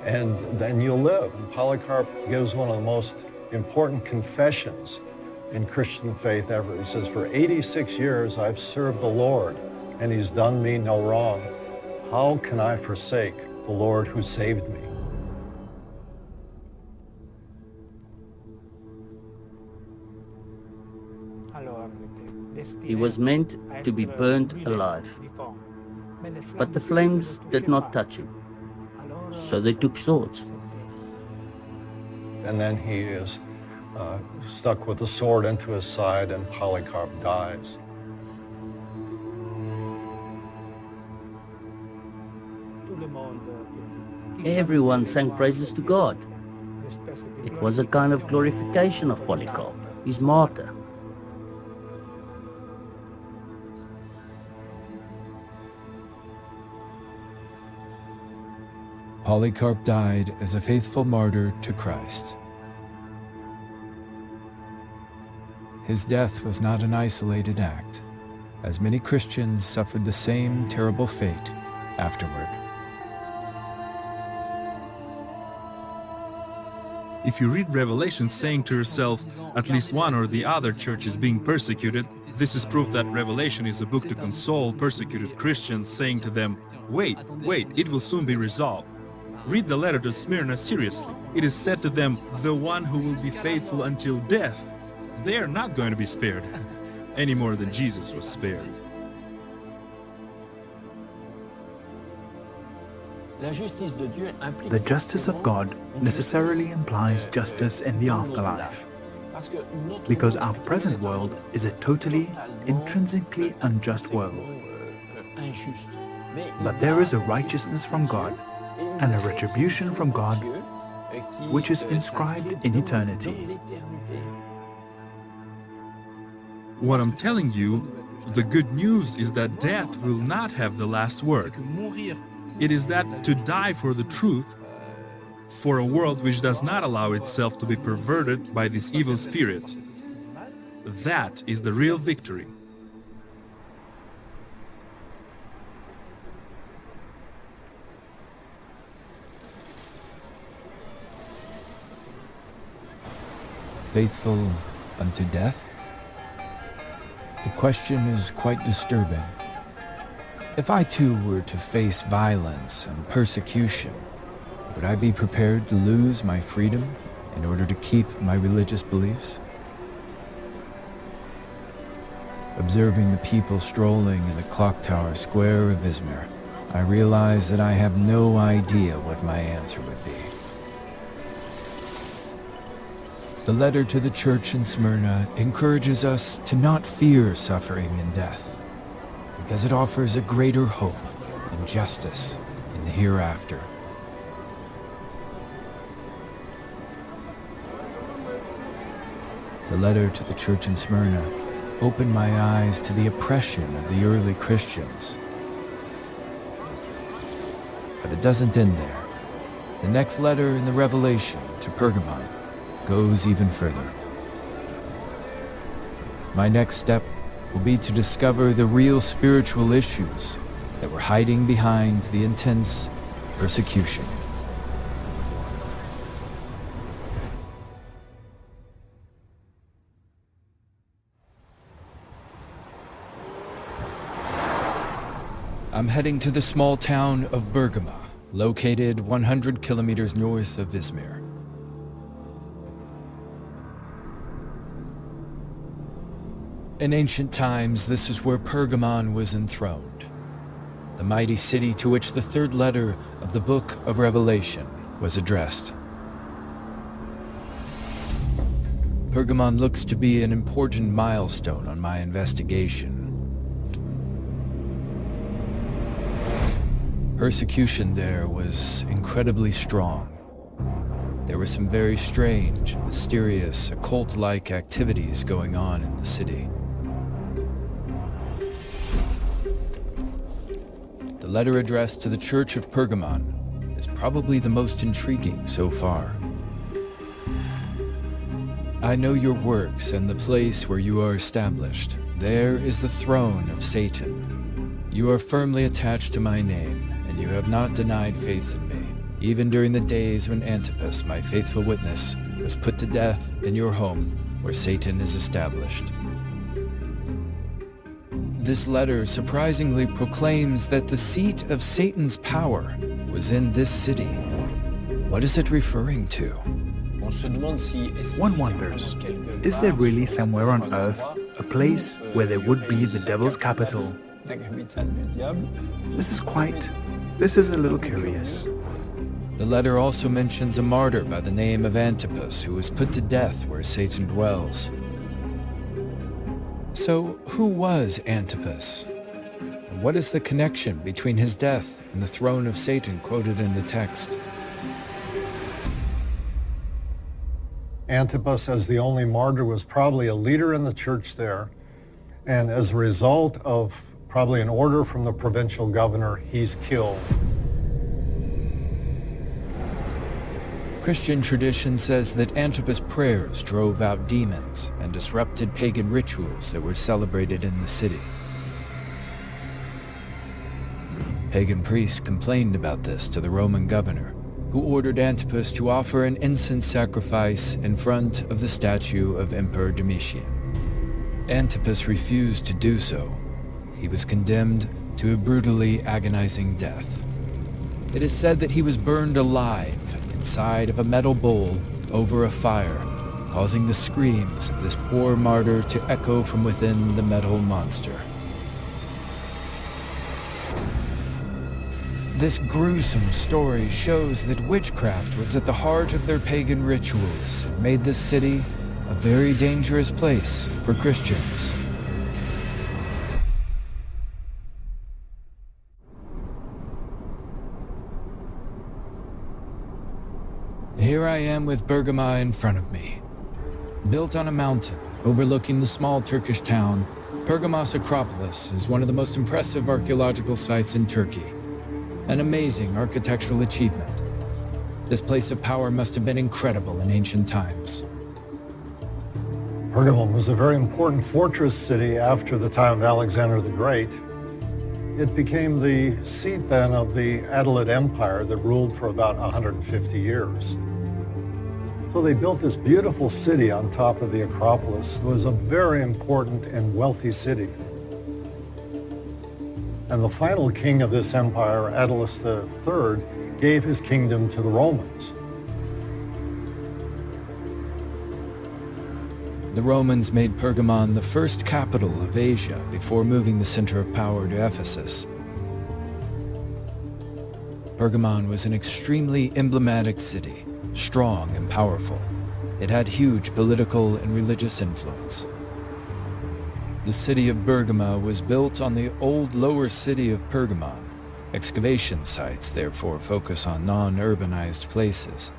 and then you'll live." And Polycarp gives one of the most important confessions in Christian faith ever. He says, "For 86 years I've served the Lord, and he's done me no wrong. How can I forsake the Lord who saved me?" He was meant to be burned alive, but the flames did not touch him, so they took swords. And then he is stuck with a sword into his side, and Polycarp dies. Everyone sang praises to God. It was a kind of glorification of Polycarp, his martyr. Polycarp died as a faithful martyr to Christ. His death was not an isolated act, as many Christians suffered the same terrible fate afterward. If you read Revelation saying to yourself, at least one or the other church is being persecuted, this is proof that Revelation is a book to console persecuted Christians, saying to them, wait, it will soon be resolved. Read the letter to Smyrna seriously. It is said to them, the one who will be faithful until death. They are not going to be spared, any more than Jesus was spared. The justice of God necessarily implies justice in the afterlife, because our present world is a totally, intrinsically unjust world. But there is a righteousness from God and a retribution from God which is inscribed in eternity. What I'm telling you, the good news is that death will not have the last word. It is that to die for the truth, for a world which does not allow itself to be perverted by this evil spirit, that is the real victory. Faithful unto death? The question is quite disturbing. If I too were to face violence and persecution, would I be prepared to lose my freedom in order to keep my religious beliefs? Observing the people strolling in the clock tower square of Izmir, I realize that I have no idea what my answer would be. The letter to the church in Smyrna encourages us to not fear suffering and death, because it offers a greater hope and justice in the hereafter. The letter to the church in Smyrna opened my eyes to the oppression of the early Christians. But it doesn't end there. The next letter in the Revelation to Pergamon goes even further. My next step will be to discover the real spiritual issues that were hiding behind the intense persecution. I'm heading to the small town of Pergamon, located 100 kilometers north of Izmir. In ancient times, this is where Pergamon was enthroned, the mighty city to which the third letter of the Book of Revelation was addressed. Pergamon looks to be an important milestone on my investigation. Persecution there was incredibly strong. There were some very strange, mysterious, occult-like activities going on in the city. The letter addressed to the Church of Pergamon is probably the most intriguing so far. I know your works and the place where you are established. There is the throne of Satan. You are firmly attached to my name, and you have not denied faith in me, even during the days when Antipas, my faithful witness, was put to death in your home where Satan is established. This letter surprisingly proclaims that the seat of Satan's power was in this city. What is it referring to? One wonders, is there really somewhere on earth a place where there would be the devil's capital? This is a little curious. The letter also mentions a martyr by the name of Antipas who was put to death where Satan dwells. So, who was Antipas? And what is the connection between his death and the throne of Satan quoted in the text? Antipas, as the only martyr, was probably a leader in the church there, and as a result of probably an order from the provincial governor, he's killed. Christian tradition says that Antipas' prayers drove out demons and disrupted pagan rituals that were celebrated in the city. Pagan priests complained about this to the Roman governor, who ordered Antipas to offer an incense sacrifice in front of the statue of Emperor Domitian. Antipas refused to do so. He was condemned to a brutally agonizing death. It is said that he was burned alive inside of a metal bowl over a fire, causing the screams of this poor martyr to echo from within the metal monster. This gruesome story shows that witchcraft was at the heart of their pagan rituals and made this city a very dangerous place for Christians. Here I am with Pergamon in front of me. Built on a mountain overlooking the small Turkish town, Pergamon's Acropolis is one of the most impressive archaeological sites in Turkey. An amazing architectural achievement. This place of power must have been incredible in ancient times. Pergamon was a very important fortress city after the time of Alexander the Great. It became the seat then of the Attalid Empire that ruled for about 150 years. So they built this beautiful city on top of the Acropolis. It was a very important and wealthy city. And the final king of this empire, Attalus III, gave his kingdom to the Romans. The Romans made Pergamon the first capital of Asia before moving the center of power to Ephesus. Pergamon was an extremely emblematic city, strong and powerful. it had huge political and religious influence. The city of Bergama was built on the old lower city of Pergamon. Excavation sites therefore focus on non-urbanized places.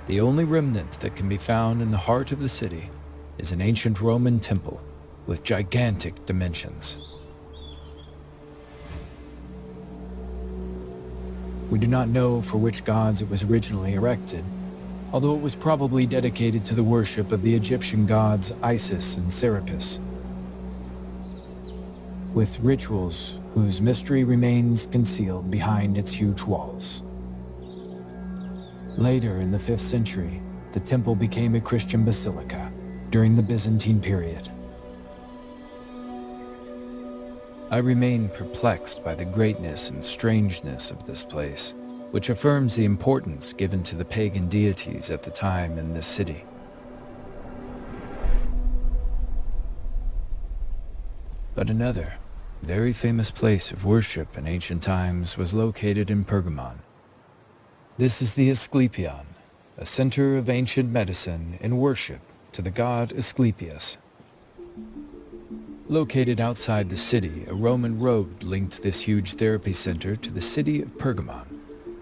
The only remnant that can be found in the heart of the city is an ancient Roman temple with gigantic dimensions. We do not know for which gods it was originally erected, although it was probably dedicated to the worship of the Egyptian gods Isis and Serapis, with rituals whose mystery remains concealed behind its huge walls. Later in the 5th century, the temple became a Christian basilica during the Byzantine period. I remain perplexed by the greatness and strangeness of this place, which affirms the importance given to the pagan deities at the time in this city. But another, very famous place of worship in ancient times was located in Pergamon. This is the Asclepion, a center of ancient medicine and worship to the god Asclepius. Located outside the city, a Roman road linked this huge therapy center to the city of Pergamon.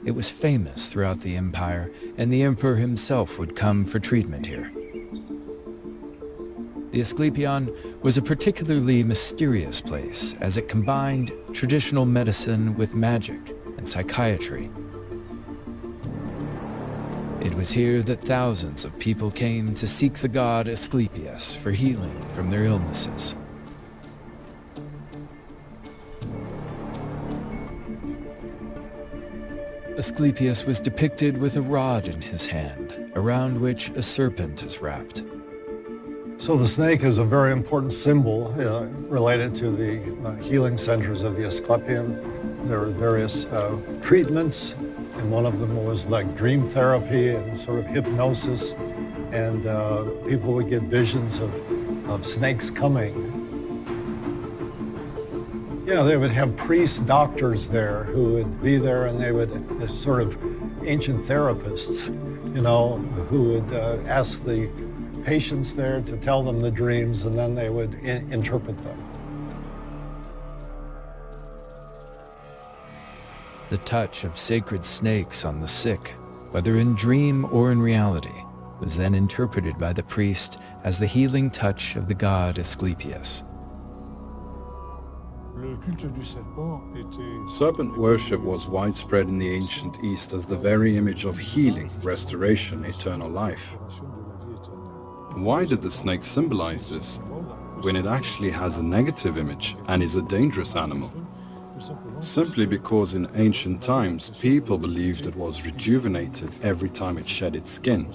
It was famous throughout the empire, and the emperor himself would come for treatment here. The Asclepion was a particularly mysterious place, as it combined traditional medicine with magic and psychiatry. It was here that thousands of people came to seek the god Asclepius for healing from their illnesses. Asclepius was depicted with a rod in his hand, around which a serpent is wrapped. So the snake is a very important symbol related to the healing centers of the Asclepion. There are various treatments, and one of them was like dream therapy and sort of hypnosis, and people would get visions of snakes coming. Yeah, they would have priests, doctors there who would be there, and they would, sort of ancient therapists, who would ask the patients there to tell them the dreams, and then they would interpret them. The touch of sacred snakes on the sick, whether in dream or in reality, was then interpreted by the priest as the healing touch of the god Asclepius. Serpent worship was widespread in the ancient East as the very image of healing, restoration, eternal life. Why did the snake symbolize this, when it actually has a negative image and is a dangerous animal? Simply because in ancient times people believed it was rejuvenated every time it shed its skin.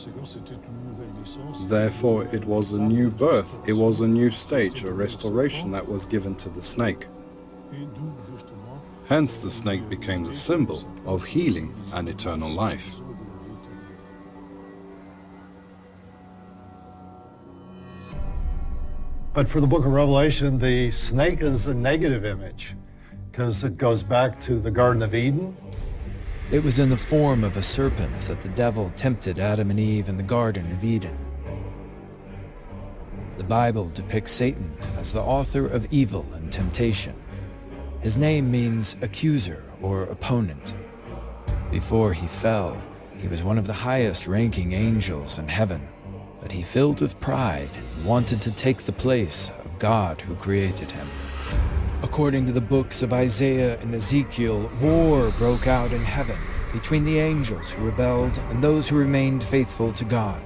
Therefore it was a new birth, it was a new stage, a restoration that was given to the snake. Hence the snake became the symbol of healing and eternal life. But for the book of Revelation, the snake is a negative image because it goes back to the Garden of Eden. It was in the form of a serpent that the devil tempted Adam and Eve in the Garden of Eden. The Bible depicts Satan as the author of evil and temptation. His name means accuser or opponent. Before he fell, he was one of the highest-ranking angels in heaven, but he, filled with pride, wanted to take the place of God who created him. According to the books of Isaiah and Ezekiel, war broke out in heaven between the angels who rebelled and those who remained faithful to God.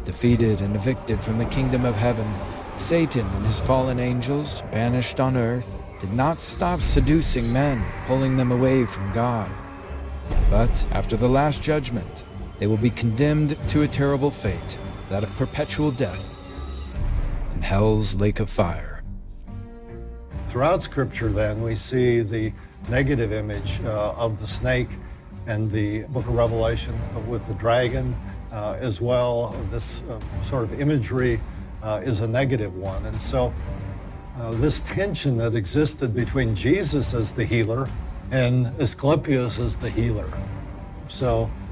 Defeated and evicted from the kingdom of heaven, Satan and his fallen angels, banished on earth, did not stop seducing men, pulling them away from God. But after the last judgment, they will be condemned to a terrible fate, that of perpetual death in hell's lake of fire. Throughout Scripture, then, we see the negative image of the snake, and the book of Revelation with the dragon as well. This sort of imagery is a negative one. And so this tension that existed between Jesus as the healer and Asclepius as the healer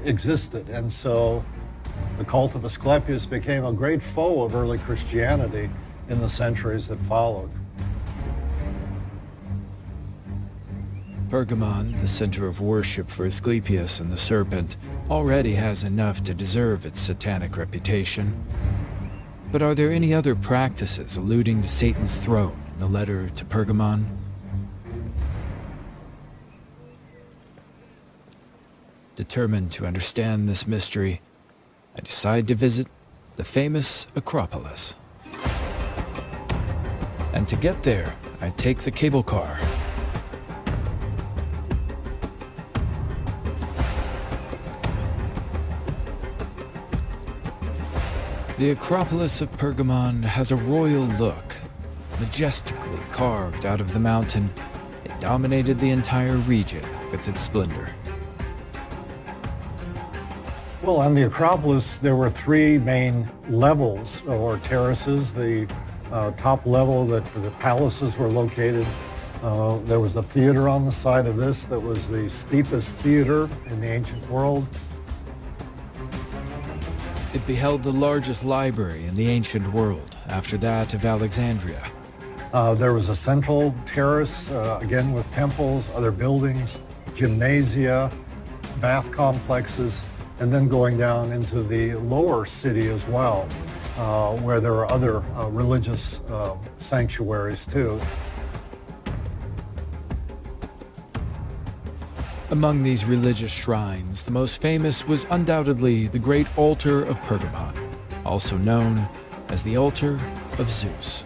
existed. And so The cult of Asclepius became a great foe of early Christianity in the centuries that followed. Pergamon, the center of worship for Asclepius and the serpent, already has enough to deserve its satanic reputation. But are there any other practices alluding to Satan's throne in the letter to Pergamon? Determined to understand this mystery, I decide to visit the famous Acropolis. And to get there, I take the cable car. The Acropolis of Pergamon has a royal look. Majestically carved out of the mountain, it dominated the entire region with its splendor. Well, on the Acropolis, there were three main levels or terraces. The top level that the palaces were located. There was a theater on the side of this that was the steepest theater in the ancient world. It beheld the largest library in the ancient world, after that of Alexandria. There was a central terrace, again with temples, other buildings, gymnasia, bath complexes, and then going down into the lower city as well, where there are other religious sanctuaries too. Among these religious shrines, the most famous was undoubtedly the Great Altar of Pergamon, also known as the Altar of Zeus.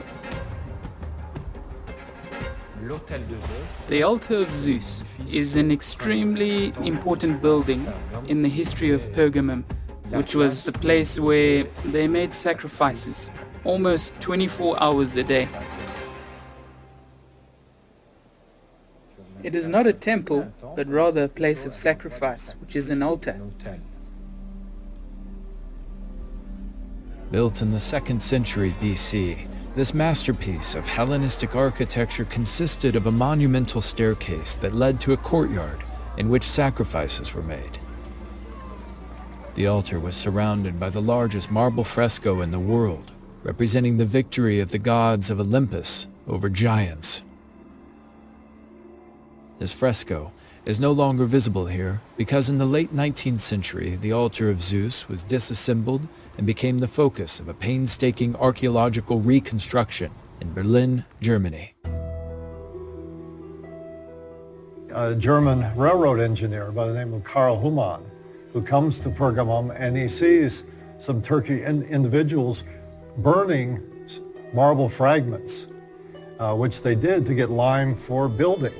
The Altar of Zeus is an extremely important building in the history of Pergamon, which was the place where they made sacrifices almost 24 hours a day. It is not a temple, but rather a place of sacrifice, which is an altar. Built in the 2nd century BC, this masterpiece of Hellenistic architecture consisted of a monumental staircase that led to a courtyard in which sacrifices were made. The altar was surrounded by the largest marble fresco in the world, representing the victory of the gods of Olympus over giants. This fresco is no longer visible here because in the late 19th century the altar of Zeus was disassembled and became the focus of a painstaking archaeological reconstruction in Berlin, Germany. A German railroad engineer by the name of Karl Humann, who comes to Pergamum and he sees some Turkish individuals burning marble fragments, which they did to get lime for building.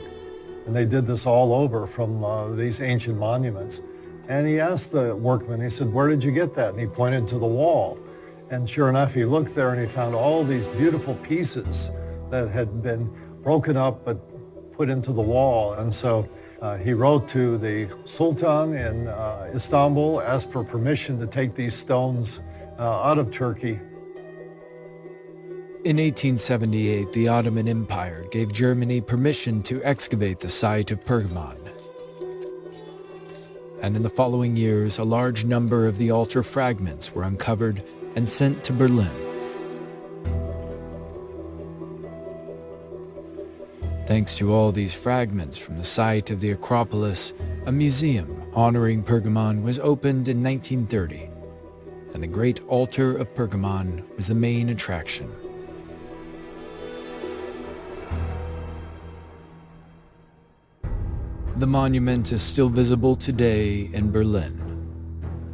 And they did this all over from these ancient monuments. And he asked the workman, he said, "Where did you get that?" And he pointed to the wall. And sure enough, he looked there and he found all these beautiful pieces that had been broken up but put into the wall. And so he wrote to the Sultan in Istanbul, asked for permission to take these stones out of Turkey. In 1878, the Ottoman Empire gave Germany permission to excavate the site of Pergamon. And in the following years, a large number of the altar fragments were uncovered and sent to Berlin. Thanks to all these fragments from the site of the Acropolis, a museum honoring Pergamon was opened in 1930, and the Great Altar of Pergamon was the main attraction. The monument is still visible today in Berlin.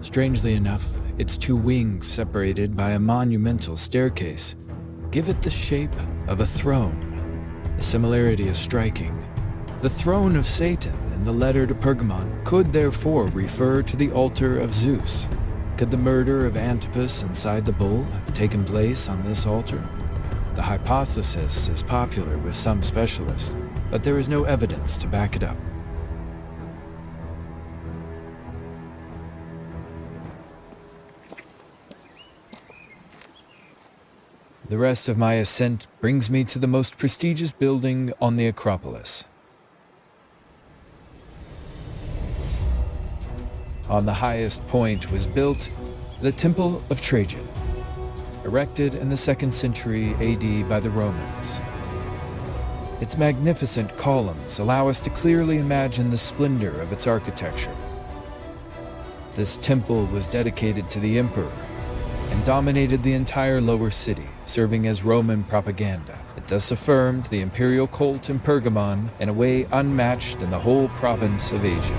Strangely enough, its two wings, separated by a monumental staircase, give it the shape of a throne. The similarity is striking. The throne of Satan in the letter to Pergamon could therefore refer to the altar of Zeus. Could the murder of Antipas inside the bull have taken place on this altar? The hypothesis is popular with some specialists, but there is no evidence to back it up. The rest of my ascent brings me to the most prestigious building on the Acropolis. On the highest point was built The Temple of Trajan, erected in the 2nd century AD by the Romans. Its magnificent columns allow us to clearly imagine the splendor of its architecture. This temple was dedicated to the emperor and dominated the entire lower city, serving as Roman propaganda. It thus affirmed the imperial cult in Pergamon in a way unmatched in the whole province of Asia.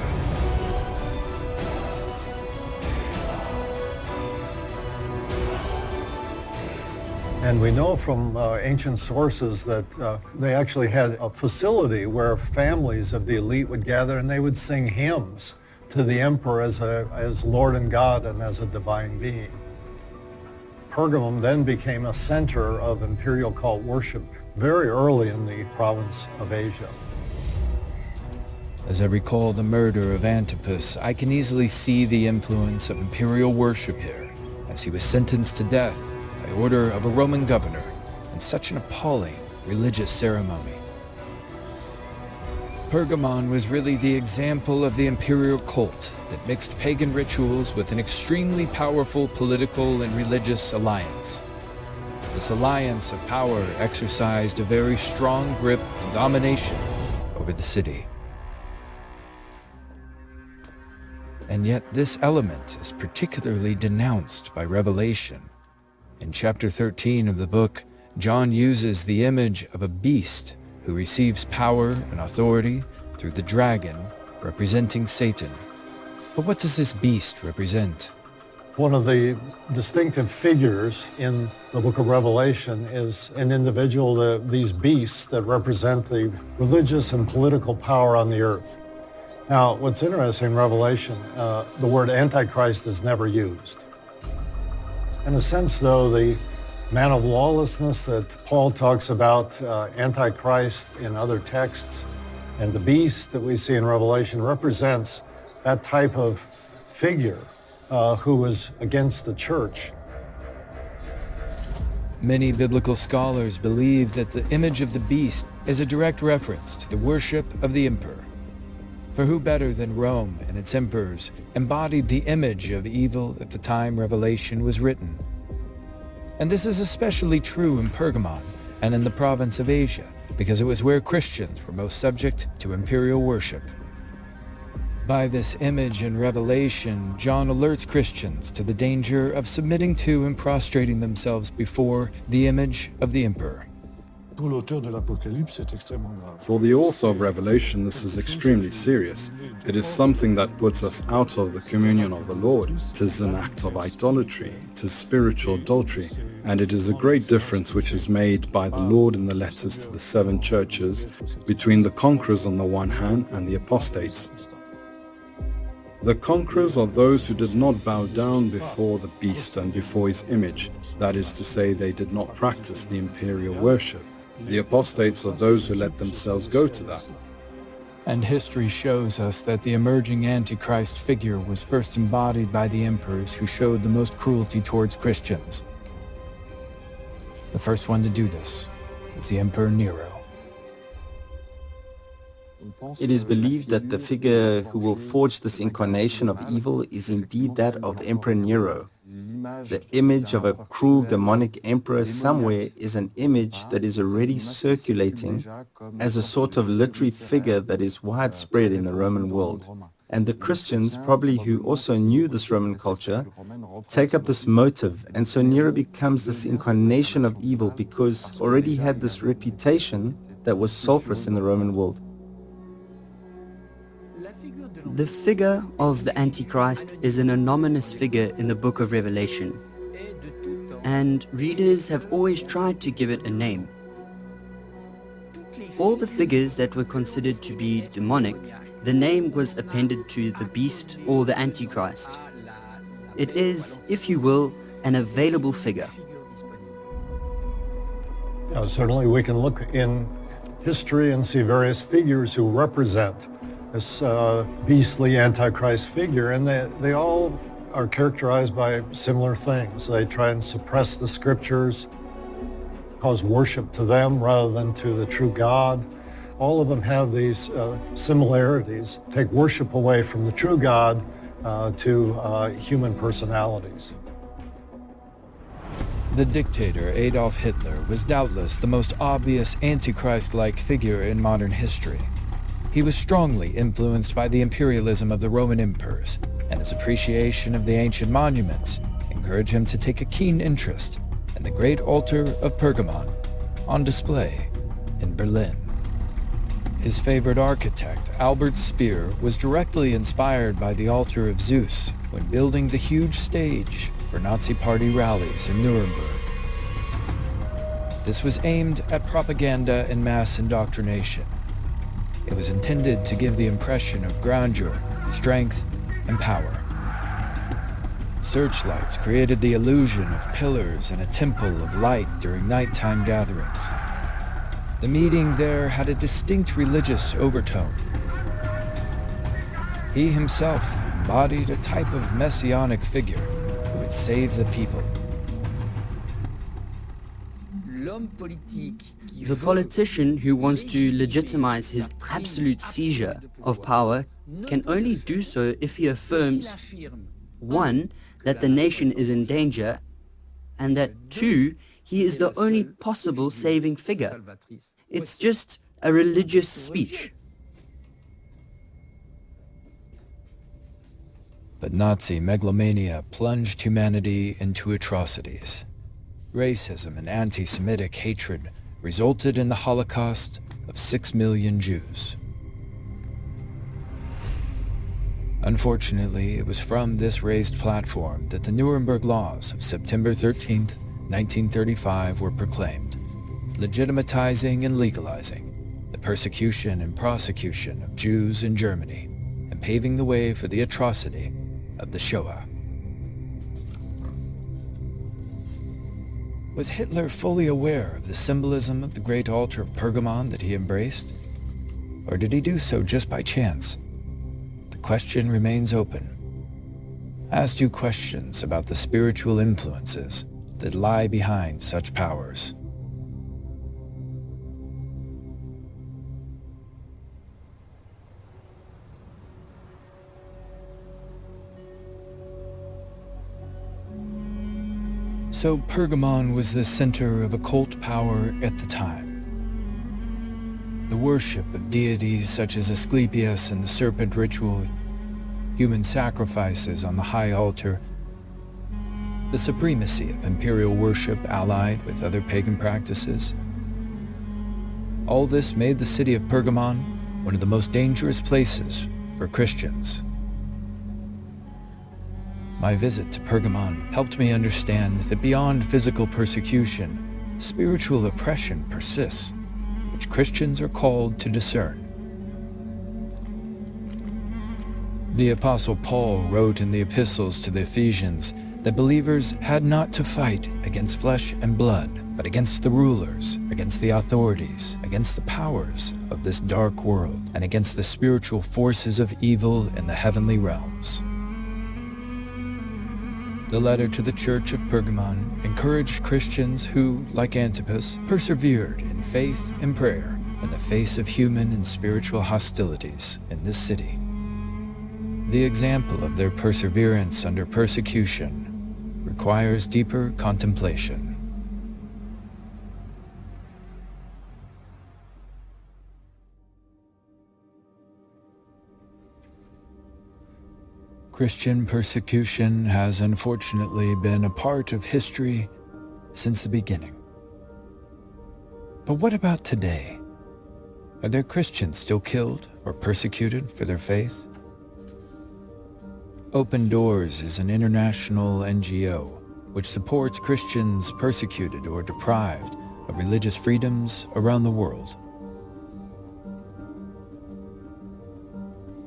And we know from ancient sources that they actually had a facility where families of the elite would gather and they would sing hymns to the emperor as Lord and God and as a divine being. Pergamum then became a center of imperial cult worship very early in the province of Asia. As I recall the murder of Antipas, I can easily see the influence of imperial worship here, as he was sentenced to death by order of a Roman governor in such an appalling religious ceremony. Pergamon was really the example of the imperial cult that mixed pagan rituals with an extremely powerful political and religious alliance. This alliance of power exercised a very strong grip and domination over the city. And yet this element is particularly denounced by Revelation. In chapter 13 of the book, John uses the image of a beast who receives power and authority through the dragon, representing Satan. But what does this beast represent? One of the distinctive figures in the book of Revelation is an individual, these beasts that represent the religious and political power on the earth. Now, what's interesting in Revelation, the word Antichrist is never used. In a sense, though, the man of lawlessness that Paul talks about, Antichrist in other texts, and the beast that we see in Revelation represents that type of figure who was against the church. Many biblical scholars believe that the image of the beast is a direct reference to the worship of the emperor. For who better than Rome and its emperors embodied the image of evil at the time Revelation was written? And this is especially true in Pergamon and in the province of Asia, because it was where Christians were most subject to imperial worship. By this image in Revelation, John alerts Christians to the danger of submitting to and prostrating themselves before the image of the emperor. For the author of Revelation, this is extremely serious. It is something that puts us out of the communion of the Lord. It is an act of idolatry. It is spiritual adultery. And it is a great difference which is made by the Lord in the letters to the 7 churches between the conquerors on the one hand and the apostates. The conquerors are those who did not bow down before the beast and before his image. That is to say, they did not practice the imperial worship. The apostates are those who let themselves go to that. And history shows us that the emerging Antichrist figure was first embodied by the emperors who showed the most cruelty towards Christians. The first one to do this was the Emperor Nero. It is believed that the figure who will forge this incarnation of evil is indeed that of Emperor Nero. The image of a cruel demonic emperor somewhere is an image that is already circulating as a sort of literary figure that is widespread in the Roman world. And the Christians, probably who also knew this Roman culture, take up this motive, and so Nero becomes this incarnation of evil because already had this reputation that was sulfurous in the Roman world. The figure of the Antichrist is an anonymous figure in the book of Revelation, and readers have always tried to give it a name. All the figures that were considered to be demonic, the name was appended to the beast or the Antichrist. It is, if you will, an available figure. Certainly we can look in history and see various figures who represent this beastly Antichrist figure, and they all are characterized by similar things. They try and suppress the scriptures, cause worship to them rather than to the true God. All of them have these similarities, take worship away from the true God to human personalities. The dictator Adolf Hitler was doubtless the most obvious Antichrist-like figure in modern history. He was strongly influenced by the imperialism of the Roman emperors, and his appreciation of the ancient monuments encouraged him to take a keen interest in the Great Altar of Pergamon, on display in Berlin. His favorite architect, Albert Speer, was directly inspired by the altar of Zeus when building the huge stage for Nazi Party rallies in Nuremberg. This was aimed at propaganda and mass indoctrination. It was intended to give the impression of grandeur, strength, and power. Searchlights created the illusion of pillars and a temple of light during nighttime gatherings. The meeting there had a distinct religious overtone. He himself embodied a type of messianic figure who would save the people. The politician who wants to legitimize his absolute seizure of power can only do so if he affirms, 1, that the nation is in danger, and that 2, he is the only possible saving figure. It's just a religious speech. But Nazi megalomania plunged humanity into atrocities. Racism and anti-Semitic hatred resulted in the Holocaust of 6 million Jews. Unfortunately, it was from this raised platform that the Nuremberg Laws of September 13, 1935 were proclaimed, legitimatizing and legalizing the persecution and prosecution of Jews in Germany and paving the way for the atrocity of the Shoah. Was Hitler fully aware of the symbolism of the Great Altar of Pergamon that he embraced? Or did he do so just by chance? The question remains open, as do questions about the spiritual influences that lie behind such powers. So Pergamon was the center of occult power at the time. The worship of deities such as Asclepius and the serpent ritual, human sacrifices on the high altar, the supremacy of imperial worship allied with other pagan practices. All this made the city of Pergamon one of the most dangerous places for Christians. My visit to Pergamon helped me understand that beyond physical persecution, spiritual oppression persists, which Christians are called to discern. The Apostle Paul wrote in the epistles to the Ephesians that believers had not to fight against flesh and blood, but against the rulers, against the authorities, against the powers of this dark world, and against the spiritual forces of evil in the heavenly realms. The letter to the Church of Pergamon encouraged Christians who, like Antipas, persevered in faith and prayer in the face of human and spiritual hostilities in this city. The example of their perseverance under persecution requires deeper contemplation. Christian persecution has unfortunately been a part of history since the beginning. But what about today? Are there Christians still killed or persecuted for their faith? Open Doors is an international NGO which supports Christians persecuted or deprived of religious freedoms around the world.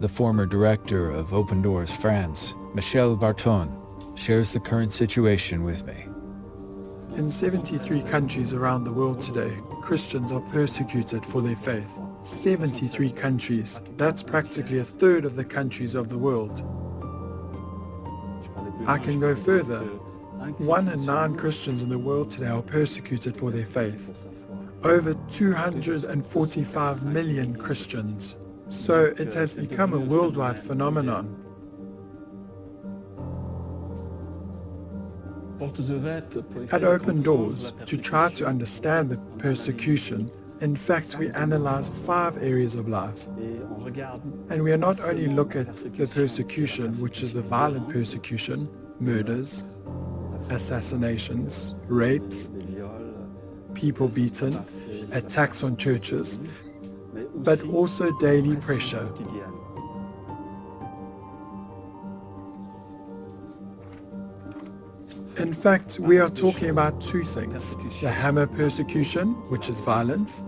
The former director of Open Doors France, Michel Varton, shares the current situation with me. In 73 countries around the world today, Christians are persecuted for their faith. 73 countries. That's practically a third of the countries of the world. I can go further. 1 in 9 Christians in the world today are persecuted for their faith. Over 245 million Christians. So it has become a worldwide phenomenon. At Open Doors, to try to understand the persecution, in fact, we analyze 5 areas of life. And we are not only look at the persecution, which is the violent persecution, murders, assassinations, rapes, people beaten, attacks on churches, but also daily pressure. In fact, we are talking about 2 things, the hammer persecution, which is violence,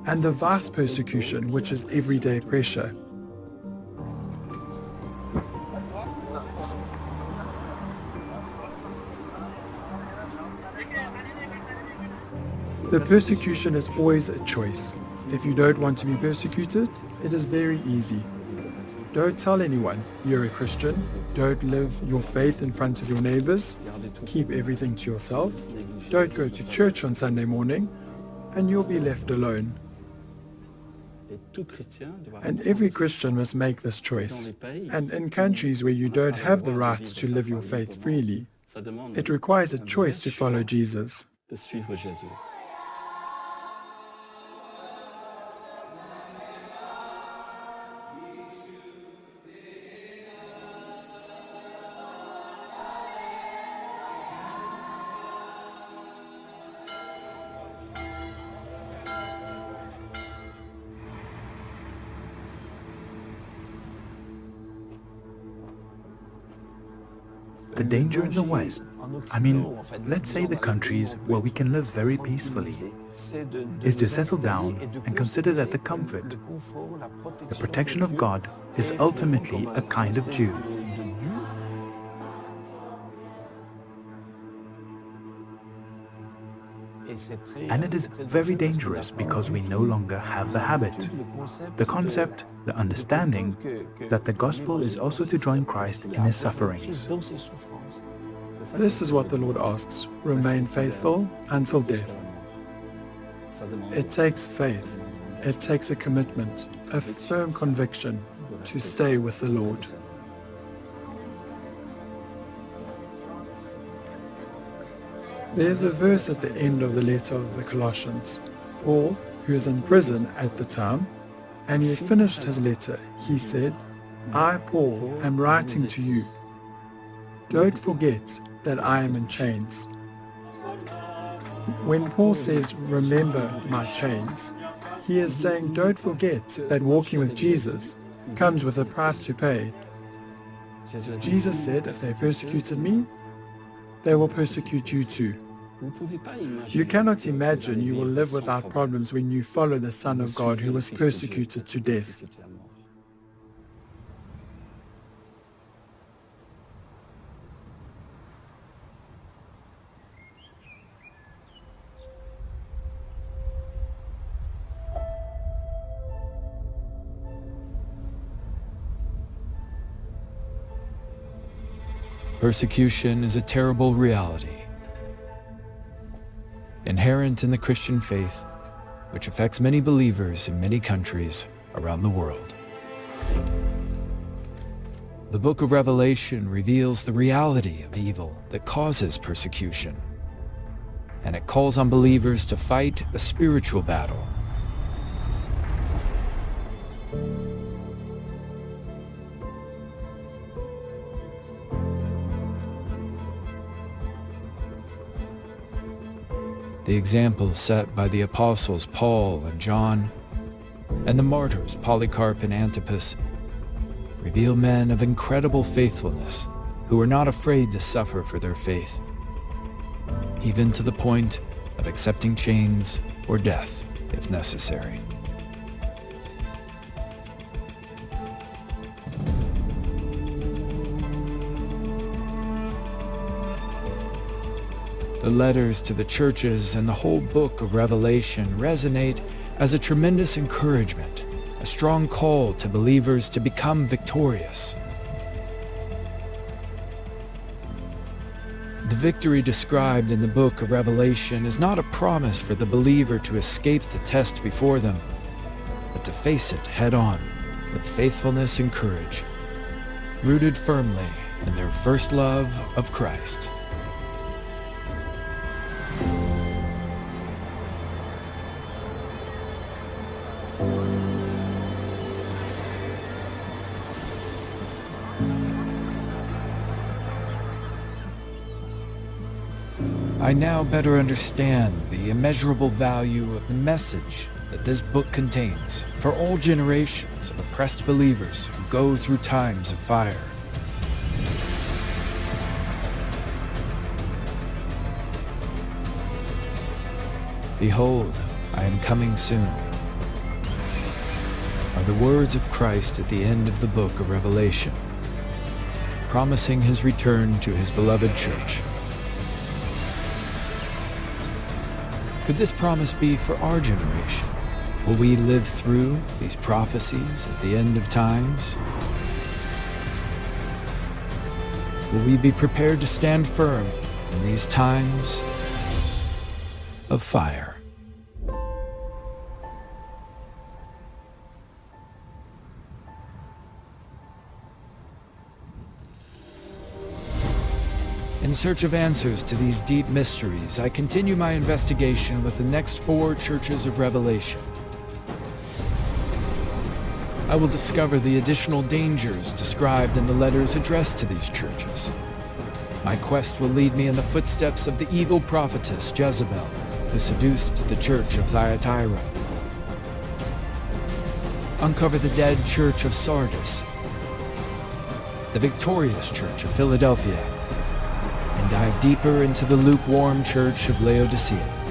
and the vice persecution, which is everyday pressure. The persecution is always a choice. If you don't want to be persecuted, it is very easy. Don't tell anyone you're a Christian. Don't live your faith in front of your neighbors. Keep everything to yourself. Don't go to church on Sunday morning, and you'll be left alone. And every Christian must make this choice. And in countries where you don't have the right to live your faith freely, it requires a choice to follow Jesus. The danger in the West, let's say the countries where we can live very peacefully, is to settle down and consider that the comfort, the protection of God is ultimately a kind of Jew. And it is very dangerous because we no longer have the habit, the concept, the understanding that the gospel is also to join Christ in his sufferings. This is what the Lord asks, remain faithful until death. It takes faith, it takes a commitment, a firm conviction to stay with the Lord. There's a verse at the end of the letter of the Colossians. Paul, who is in prison at the time, and he had finished his letter, he said, I, Paul, am writing to you. Don't forget that I am in chains. When Paul says, remember my chains, he is saying don't forget that walking with Jesus comes with a price to pay. Jesus said, if they persecuted me, they will persecute you too. You cannot imagine you will live without problems when you follow the Son of God who was persecuted to death. Persecution is a terrible reality, inherent in the Christian faith, which affects many believers in many countries around the world. The book of Revelation reveals the reality of evil that causes persecution, and it calls on believers to fight a spiritual battle. The example set by the apostles Paul and John, and the martyrs Polycarp and Antipas, reveal men of incredible faithfulness who were not afraid to suffer for their faith, even to the point of accepting chains or death if necessary. The letters to the churches and the whole book of Revelation resonate as a tremendous encouragement, a strong call to believers to become victorious. The victory described in the book of Revelation is not a promise for the believer to escape the test before them, but to face it head-on with faithfulness and courage, rooted firmly in their first love of Christ. I now better understand the immeasurable value of the message that this book contains for all generations of oppressed believers who go through times of fire. Behold, I am coming soon, are the words of Christ at the end of the book of Revelation, promising his return to his beloved church. Could this promise be for our generation? Will we live through these prophecies at the end of times? Will we be prepared to stand firm in these times of fire? In search of answers to these deep mysteries, I continue my investigation with the next 4 churches of Revelation. I will discover the additional dangers described in the letters addressed to these churches. My quest will lead me in the footsteps of the evil prophetess Jezebel, who seduced the church of Thyatira. Uncover the dead church of Sardis, the victorious church of Philadelphia, and dive deeper into the lukewarm church of Laodicea.